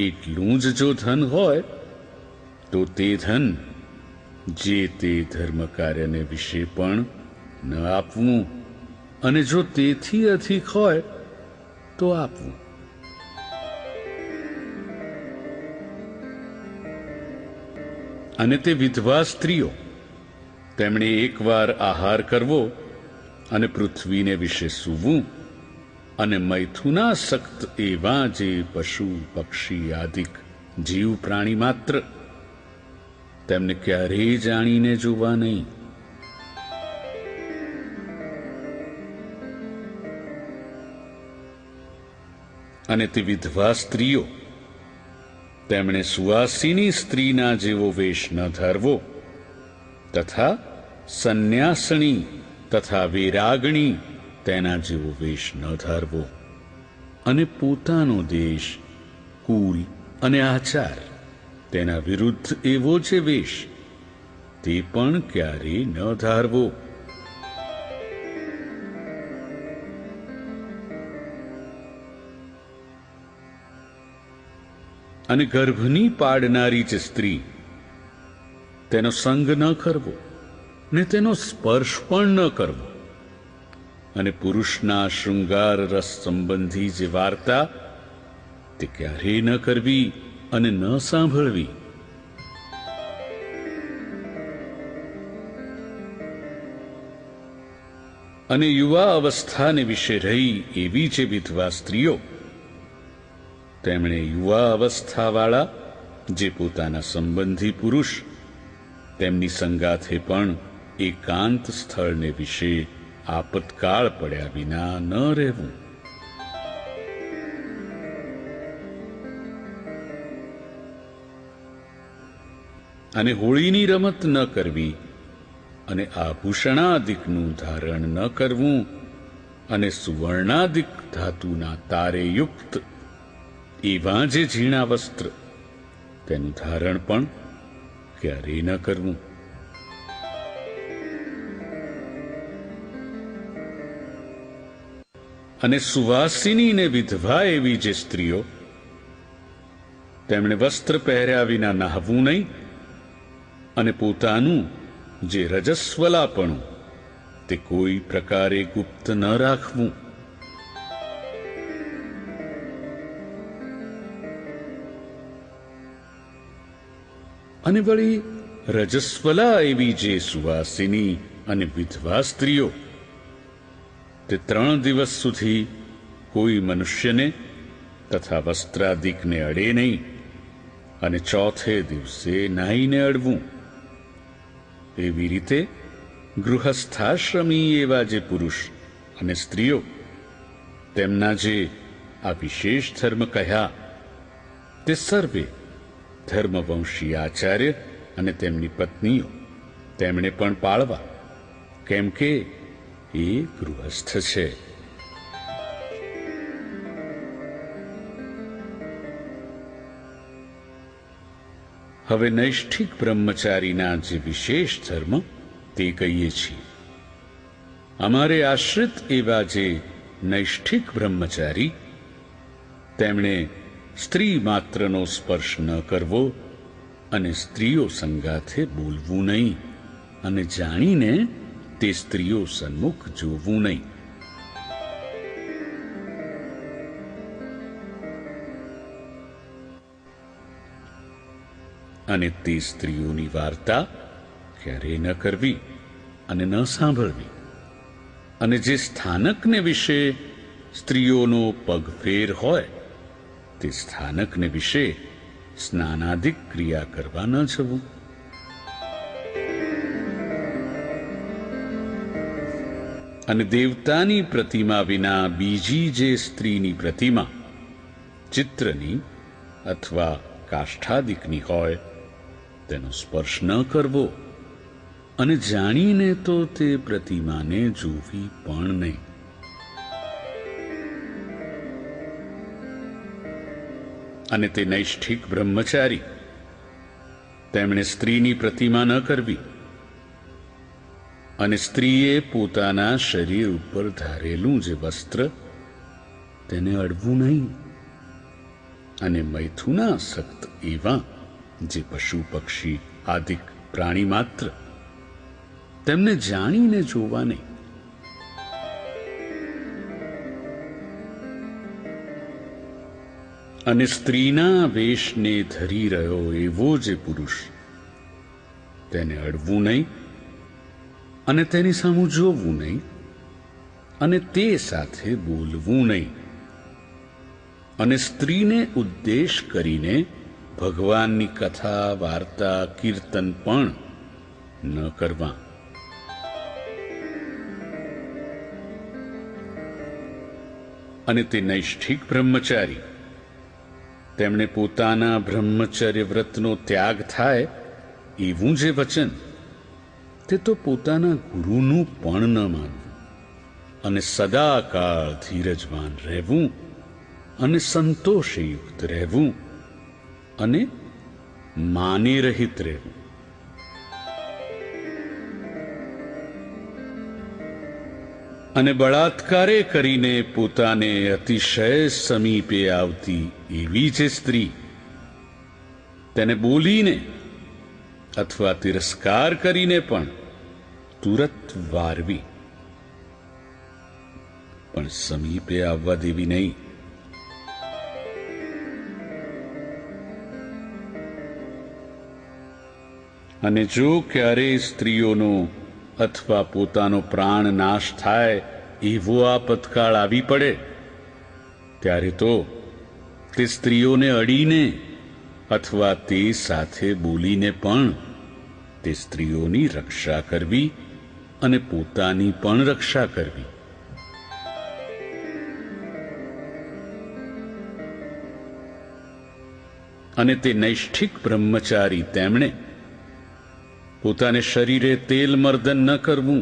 એટલું જ જો ધન હોય તો તે ધન જે તે ધર્મ કાર્યને વિશે પણ ન આપવું, અને જો તેથી અધિક હોય તો આપવું. અને તે વિધવા સ્ત્રીઓ, તેમણે એકવાર આહાર કરવો અને પૃથ્વીને વિશે સૂવું, અને મૈથુનાસક્ત એવા જે પશુ પક્ષી આદિક જીવ પ્રાણી માત્ર, તેમને ક્યારેય જાણીને જોવા નહીં. અને તે વિધવા સ્ત્રીઓ, તેમણે સુવાસિની સ્ત્રીના જેવો વેશ ન ધારવો તથા સંન્યાસણી તથા વૈરાગણી તેના જેવો વેશ ન ધારવો, અને પોતાનો દેશ, કુલ અને આચાર તેના વિરુદ્ધ એવો જે વેશ તે પણ ક્યારેય ન ધારવો. અને ગર્ભની પાડનારી જે સ્ત્રી, તેનો સંગ ન કરવો ને તેનો સ્પર્શ પણ ન કરવો. અને પુરુષના શૃંગાર રસ સંબંધી જે વાર્તા તે ક્યારેય ન કરવી અને ન સાંભળવી. અને યુવા અવસ્થાને વિશે રહી એવી જે વિધવા સ્ત્રીઓ, તેમણે યુવા અવસ્થાવાળા જે પોતાના સંબંધી પુરુષ તેમની સંગાથે પણ એકાંત સ્થળને વિશે આપતકાળ પડ્યા વિના ન રહેવું. અને હોળીની રમત ન કરવી, અને આભૂષણાદિકનું ધારણ ન કરવું, અને સુવર્ણાદિક ધાતુના તારે યુક્ત એવા જે ઝીણા વસ્ત્ર તેનું ધારણ પણ ક્યારેય ન કરવું. અને સુવાસિની ને વિધવા એવી જે સ્ત્રીઓ, તેમણે વસ્ત્ર પહેર્યા વિના નહાવું નહીં, અને પોતાનું જે રજસ્વલાપણું તે કોઈ પ્રકારે ગુપ્ત ન રાખવું. અને વળી રજસ્વલા એવી જે સુવાસિની અને વિધવા સ્ત્રીઓ, તે 3 દિવસ સુધી કોઈ મનુષ્યને તથા વસ્ત્રાદિકને અડે નહીં, અને 4થે દિવસે નાહીને અડવું. એવી રીતે ગૃહસ્થાશ્રમી એવા જે પુરુષ અને સ્ત્રીઓ, તેમના જે આ વિશેષ ધર્મ કહ્યા તે સર્વે ધર્મવંશી આચાર્ય અને તેમની પત્નીઓ તેમણે પણ પાળવા, કેમ કે એ ગૃહસ્થ છે. હવે નૈષ્ઠિક બ્રહ્મચારીના જે વિશેષ ધર્મ તે કહીએ છીએ. અમારે આશ્રિત એવા જે નૈષ્ઠિક બ્રહ્મચારી, તેમણે સ્ત્રી માત્રનો સ્પર્શ ન કરવો, અને સ્ત્રીઓ સંગાથે બોલવું નહીં, અને જાણીને તે સ્ત્રીઓ સન્મુખ જોવું નહીં. અને તે સ્ત્રીઓની વાર્તા ક્યારેય ન કરવી અને ન સાંભળવી. અને જે સ્થાનકને વિશે સ્ત્રીઓનો પગફેર હોય તે સ્થાનકને વિશે સ્નાનાદિક ક્રિયા કરવા ન જવું. અને દેવતાની પ્રતિમા વિના બીજી જે સ્ત્રીની પ્રતિમા ચિત્રની અથવા કાષ્ઠાદિકની હોય તેનો સ્પર્શ ન કરવો, અને જાણીને તો તે પ્રતિમાને જોવી પણ નહીં. અને તે નૈષ્ઠિક બ્રહ્મચારી, તેમણે સ્ત્રીની પ્રતિમા ન કરવી, અને સ્ત્રીએ પોતાના શરીર ઉપર ધારેલું જે વસ્ત્ર તેને અડવું નહીં. અને મૈથુનાસક્ત એવા જે પશુ પક્ષી આદિક પ્રાણી માત્ર તેમને જાણીને જોવા નહીં. અને સ્ત્રીના વેશને ધરી રહ્યો એવો જે પુરુષ તેને અડવું નહીં, અને તેની સામું જોવું નહીં, અને તે સાથે બોલવું નહીં. અને સ્ત્રીને ઉદ્દેશ કરીને ભગવાનની કથા, વાર્તા, કીર્તન પણ ન કરવા. અને તે નૈષ્ઠિક બ્રહ્મચારી, તેમણે પોતાના બ્રહ્મચર્ય વ્રતનો ત્યાગ થાય એવું જે વચન, તે તો પોતાના ગુરુનું પણ ન માનવું, અને સદાકાળ ધીરજવાન રહેવું, અને સંતોષયુક્ત રહેવું, અને માને રહિત રહેવું. અને બળાત્કારે કરીને પોતાને અતિશય સમીપે આવતી એવી જે સ્ત્રી, તેને બોલીને અથવા તિરસ્કાર કરીને પણ તુરત વારવી, પણ સમીપે આવવા દેવી નહીં. અને જો ક્યારેય સ્ત્રીઓનો અથવા પોતાનો પ્રાણ નાશ થાય એવો આપતકાળ આવી પડે, ત્યારે તો તે સ્ત્રીઓને અડીને અથવા તે સાથે બોલીને પણ તે સ્ત્રીઓની રક્ષા કરવી અને પોતાની પણ રક્ષા કરવી. અને તે નૈષ્ઠિક બ્રહ્મચારી, તેમણે પોતાને શરીરે તેલ મર્દન ન કરવું,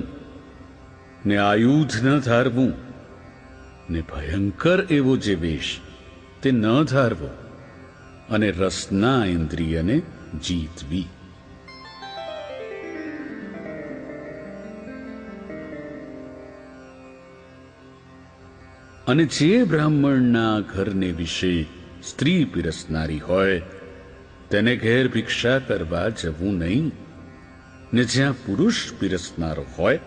ને આયુધ ન ધારવું, ને ભયંકર એવો જે વેશ તે ન ધારવો, અને રસના ઇન્દ્રિયને જીતવી. અને જે બ્રાહ્મણના ઘરને વિશે સ્ત્રી પીરસનારી હોય તેને ઘેર ભિક્ષા કરવા જવું નહીં, ને જ્યાં પુરુષ પીરસનારો હોય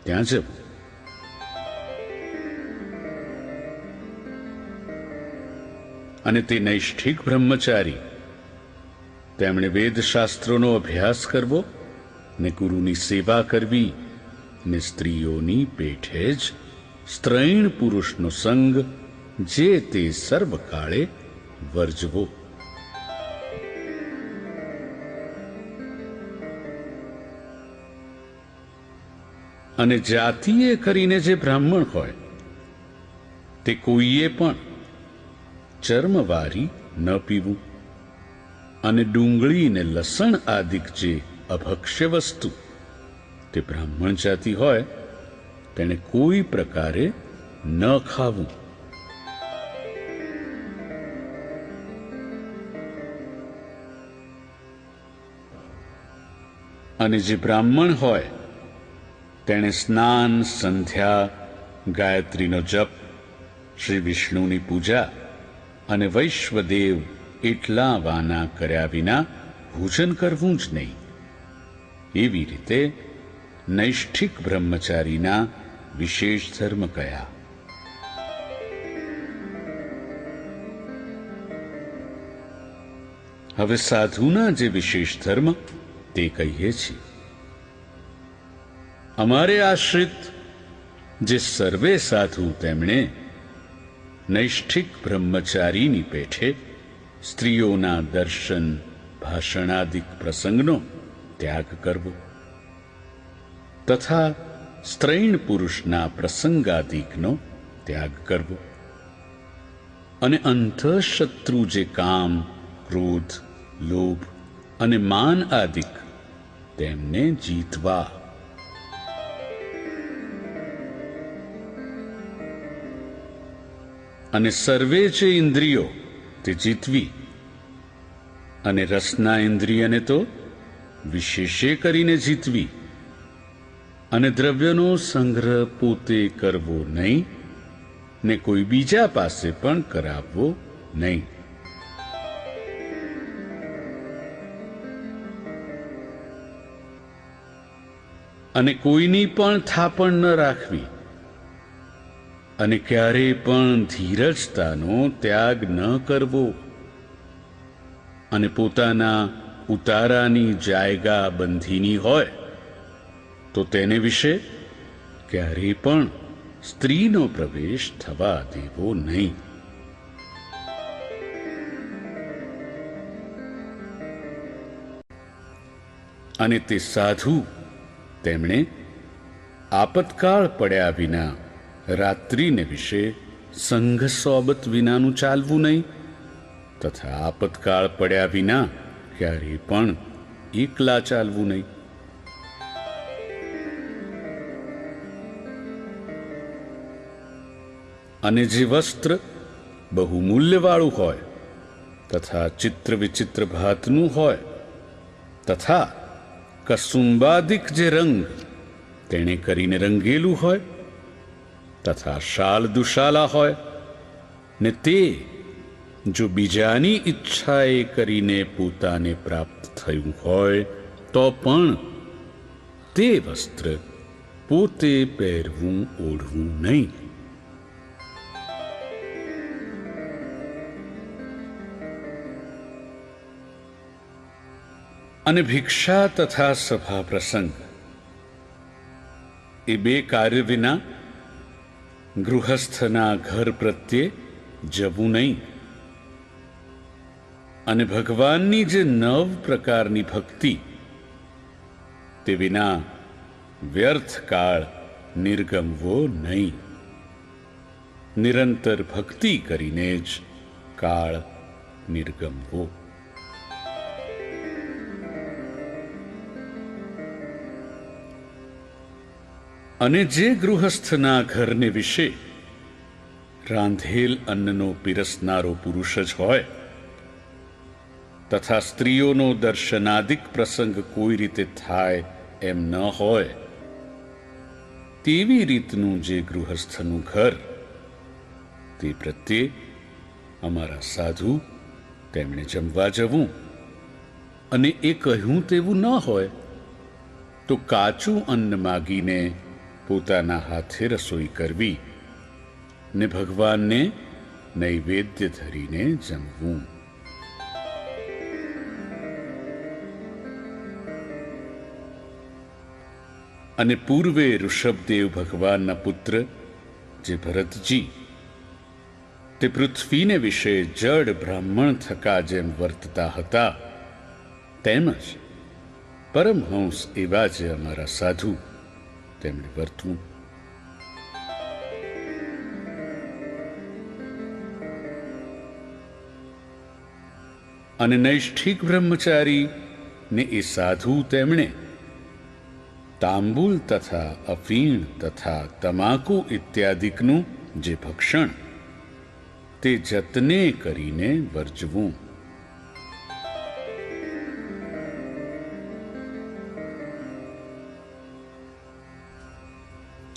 ત્યાં જવું. અને તે નૈષ્ઠિક બ્રહ્મચારી, તેમણે વેદશાસ્ત્રોનો અભ્યાસ કરવો, ને ગુરુની સેવા કરવી, ને સ્ત્રીઓની પેઠે જ સ્ત્રૈણ પુરુષનો સંગ જે તે સર્વકાળે વર્જવો. અને જાતિએ કરીને જે બ્રાહ્મણ હોય તે કોઈએ પણ ચર્મવારી ન પીવું, અને ડુંગળી ને લસણ આદિક જે અભક્ષ્ય વસ્તુ તે બ્રાહ્મણ જાતિ હોય તેને કોઈ પ્રકારે ન ખાવું. અને જે બ્રાહ્મણ હોય તેણે સ્નાન, સંધ્યા, ગાયત્રીનો જપ, શ્રી વિષ્ણુની પૂજા અને વૈશ્વદેવ એટલા વાના કર્યા વિના ભોજન કરવું જ નહીં. એવી રીતે નૈષ્ઠિક બ્રહ્મચારીના વિશેષ ધર્મ કયા. હવે સાધુના જે વિશેષ ધર્મ તે કહીએ છીએ. અમારે આશ્રિત જે સર્વે સાધુ તેમણે નૈષ્ઠિક બ્રહ્મચારીની પેઠે સ્ત્રીઓના દર્શન ભાષણાદિક પ્રસંગનો ત્યાગ કરવો તથા સ્ત્રૈણ પુરુષના પ્રસંગાદિકનો ત્યાગ કરવો અને અંતઃશત્રુ જે કામ ક્રોધ લોભ અને માન આદિક તેમને જીતવા અને સર્વે જે ઇન્દ્રિયો તે જીતવી અને રસના ઇન્દ્રિયને તો વિશેષે કરીને જીતવી અને દ્રવ્યનો સંગ્રહ પોતે કરવો નહીં ને કોઈ બીજા પાસે પણ કરાવવો નહીં. અને કોઈની પણ થાપણ ન રાખવી અને ક્યારેય પણ ધીરજતાનો ત્યાગ ન કરવો અને પોતાના ઉતારાની જાયગા બંધીની હોય તો તેને વિશે ક્યારેય પણ સ્ત્રીનો પ્રવેશ થવા દેવો નહીં. અને તે સાધુ તેમણે આપતકાળ પડ્યા વિના રાત્રિને વિશે સંઘ સોબત વિનાનું ચાલવું નહીં તથા આપતકાળ પડ્યા વિના ક્યારેય પણ એકલા ચાલવું નહીં. અને જે વસ્ત્ર બહુ મૂલ્યવાળું હોય તથા ચિત્ર વિચિત્ર ભાતનું હોય તથા કસુંબાદિક જે રંગ તેણે કરીને રંગેલું હોય તથા શાલ દુશાલા હોય ને તે જો બીજાની ઈચ્છાએ કરીને પોતાને પ્રાપ્ત થયું હોય તો પણ તે વસ્ત્ર પોતે પહેરવું ઓઢવું નહીં. અને ભિક્ષા તથા સભા પ્રસંગ એ બે કાર્ય વિના ગૃહસ્થના ઘર પ્રત્યે જવું નહીં. અને ભગવાનની જે 9 પ્રકારની ભક્તિ તે વિના વ્યર્થ કાળ નિર્ગમવો નહીં. નિરંતર ભક્તિ કરીને જ કાળ નિર્ગમવો. અને જે ગૃહસ્થના ઘરને વિશે રાંધેલ અન્નનો પીરસનારો પુરુષ જ હોય તથા સ્ત્રીઓનો દર્શનાદિક પ્રસંગ કોઈ રીતે થાય એમ ન હોય તેવી રીતનું જે ગૃહસ્થનું ઘર તે પ્રત્યે અમારા સાધુ તેમણે જમવા જવું અને એ કહ્યું તેવું ન હોય તો કાચું અન્ન માગીને પોતાના હાથે રસોઈ કરવી ને ભગવાનને નૈવેદ્ય ધરીને જમવું. અને પૂર્વે ઋષભદેવ ભગવાનના પુત્ર જે ભરતજી તે પૃથ્વીને વિશે જડ બ્રાહ્મણ થકા જેમ વર્તતા હતા તેમજ પરમહંસ એવા જે અમારા સાધુ તેમણે વર્તવું. અને નૈષ્ઠિક બ્રહ્મચારી ને એ સાધુ તેમણે તાંબુલ તથા અફીણ તથા તમાકુ ઇત્યાદિકનું જે ભક્ષણ તે જતને કરીને વર્જવું.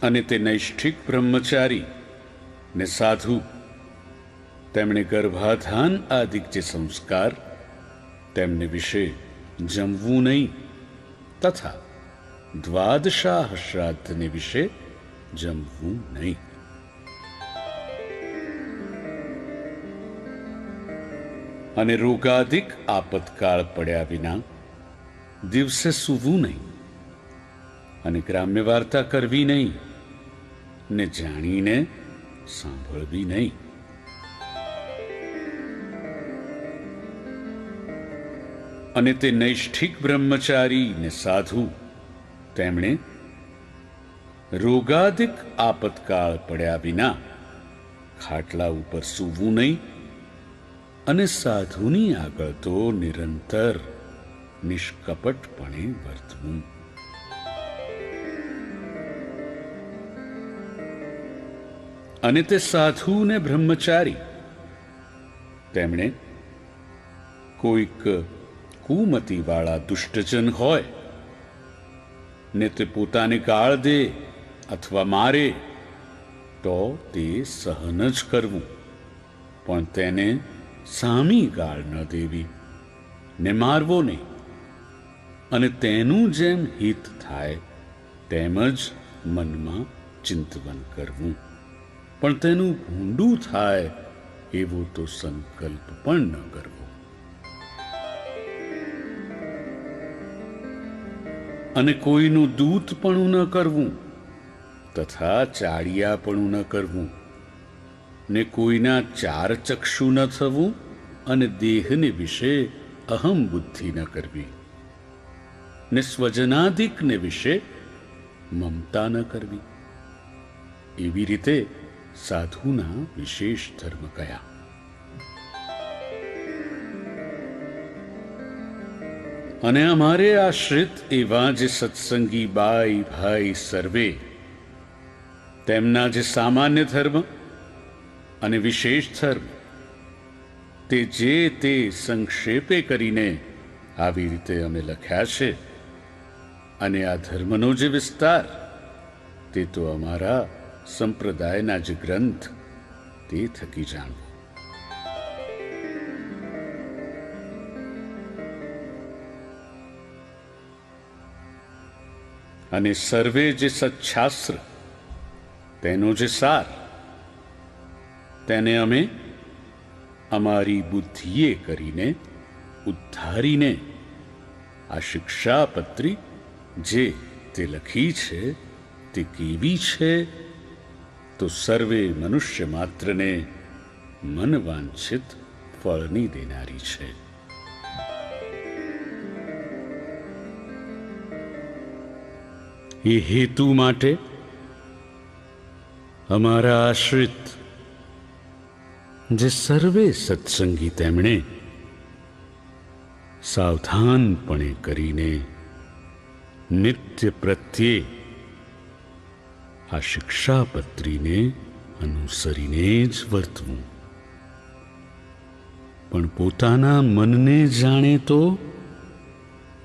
અને તે નૈષ્ઠિક બ્રહ્મચારી ને સાધુ તેમણે ગર્ભાધાન આદિક જે સંસ્કાર તેમને વિશે જમવું નહીં તથા દ્વાદશાહ શ્રાદ્ધને વિશે જમવું નહીં. અને રોગાદિક આપતકાળ પડ્યા વિના દિવસે સૂવું નહીં અને ગ્રામ્ય વાર્તા કરવી નહીં ને જાણીને સાંભળવી નહીં. અને તે નૈષ્ઠિક બ્રહ્મચારી ને સાધુ, તેમણે રોગાદિક આપતકાળ પડ્યા વિના ખાટલા ઉપર સૂવું નહીં, અને સાધુની આગળ તો નિરંતર નિષ્કપટપણે વર્તવું. અને તે સાધુ ને બ્રહ્મચારી, તેમણે કોઈક કુમતીવાળા દુષ્ટજન હોય ને તે પોતાને ગાળ દે અથવા મારે તો તે સહન જ કરવું, પણ તેને સામી ગાળ ન દેવી ને મારવો નહીં, અને તેનું જેમ હિત થાય તેમ જ મનમાં ચિંતવન કરવું, પણ તેનું ભૂંડું થાય એવો તો સંકલ્પ પણ ન કરવો. અને કોઈનું દૂતપણું ન કરવું, તથા ચાડિયાપણું ન કરવું, ને કોઈના ચાર ચક્ષુ ન થવું, અને દેહને વિશે અહમ બુદ્ધિ ન કરવી, ને સ્વજનાધિકને વિશે મમતા ન કરવી. એવી રીતે સાધુના વિશેષ ધર્મ કયા. અને અમારે આશ્રિત એવા જે સત્સંગી બાઈ ભાઈ સર્વે, તેમના જે સામાન્ય ધર્મ અને વિશેષ ધર્મ, તે જે તે સંક્ષેપે કરીને આવી રીતે અમે લખ્યા છે. અને આ ધર્મનો જે વિસ્તાર, તે તો અમારા સંપ્રદાયના જે ગ્રંથ, તે થકી જાણવું. અને સર્વે જે સચ્છાસ્ત્ર, તેનો જે સાર, તેને અમે અમારી બુદ્ધિએ કરીને ઉદ્ધારીને આ શિક્ષાપત્રી જે તે લખી છે તે કેવી છે, તો સર્વે મનુષ્ય માત્રને મનવાંછિત ફળની દેનારી છે. એ હેતુ માટે અમારા આશ્રિત જે સર્વે સત્સંગી, તેમણે સાવધાનપણે કરીને નિત્ય પ્રત્યે આ શિક્ષાપત્રીને અનુસરીને જ વર્તવું, પણ પોતાના મનને જાણે તો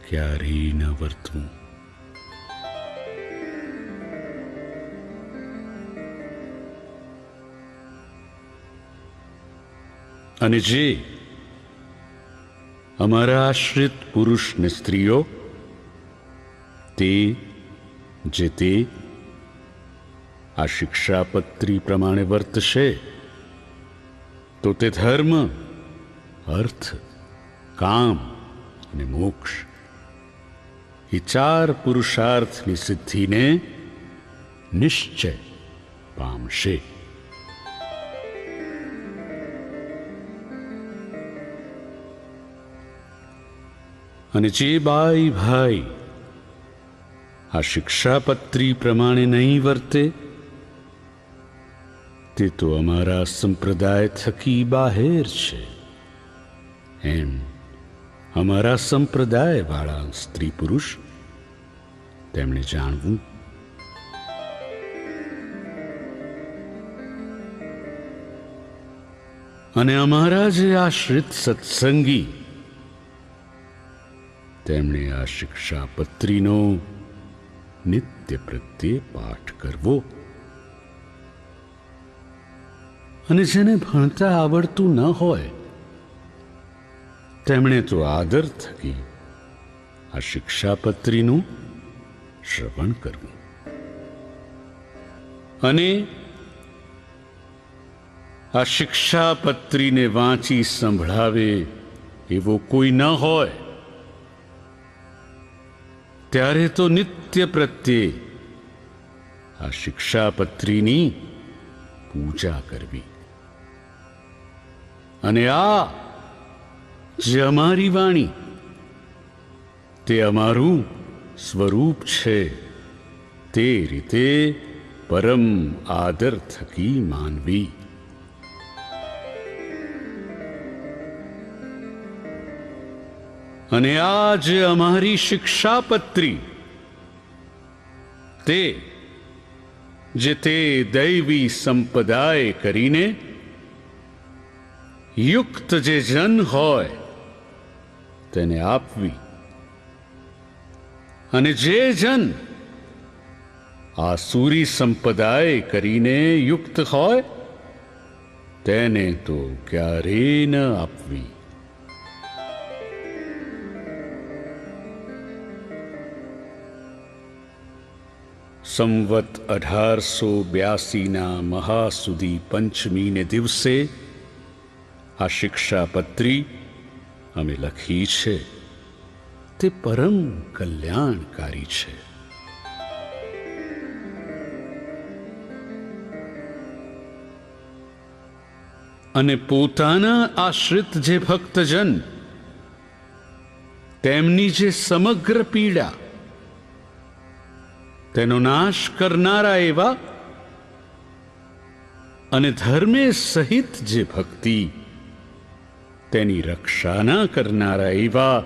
ક્યારેય ન વર્તવું. અને જે અમારા આશ્રિત પુરુષ ને સ્ત્રીઓ, તે જે તે આ શિક્ષાપત્રી પ્રમાણે વર્તશે, તો તે ધર્મ, અર્થ, કામ અને મોક્ષ એ ચાર પુરુષાર્થની સિદ્ધિને નિશ્ચય પામશે. અને જે બાઈ ભાઈ આ શિક્ષાપત્રી પ્રમાણે નહીં વર્તે, તે તો અમારા સંપ્રદાય થકી બહાર છે. એમ અમારા સંપ્રદાય વાળા સ્ત્રી પુરુષ, તેમણે જાણવું. અને અમારા જે આશ્રિત સત્સંગી, તેમણે આ શિક્ષાપત્રીનો નિત્ય પ્રત્યે પાઠ કરવો. અને જેને ભણતા આવડતું ન હોય, તેમણે તો આદર થકી આ શિક્ષાપત્રીનું શ્રવણ કરવું. અને આ શિક્ષાપત્રીને વાંચી સંભળાવે એવો કોઈ ન હોય, ત્યારે તો નિત્ય પ્રત્યે આ શિક્ષાપત્રીની પૂજા કરવી. અને આ જે અમારી વાણી તે અમારું સ્વરૂપ છે, તે રીતે પરમ આદર થકી માનવી. અને આ જે અમારી શિક્ષાપત્રી, તે જે તે દૈવી સંપદાએ કરીને યુક્ત જે જન હોય તેને આપવી, અને જે જન આસુરી સંપદાએ કરીને યુક્ત હોય તેને તો ક્યારેય ન આપવી. સંવત 1882 મહાસુદી પંચમીને દિવસે આ શિક્ષાપત્રી અમે લખી છે. તે પરમ કલ્યાણકારી છે. અને પોતાના આશ્રિત જે ભક્તજન, તેમની જે સમગ્ર પીડા, તેનો નાશ કરનારા એવા અને ધર્મે સહિત જે ભક્તિ, તેની રક્ષાના કરનારા એવા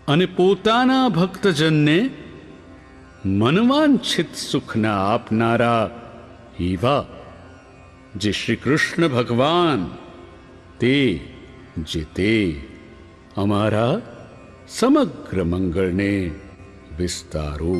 અને પોતાના ભક્તજનને મનવાંછિત સુખના આપનારા એવા જે શ્રી કૃષ્ણ ભગવાન, તે અમારા સમગ્ર મંગળને વિસ્તારો.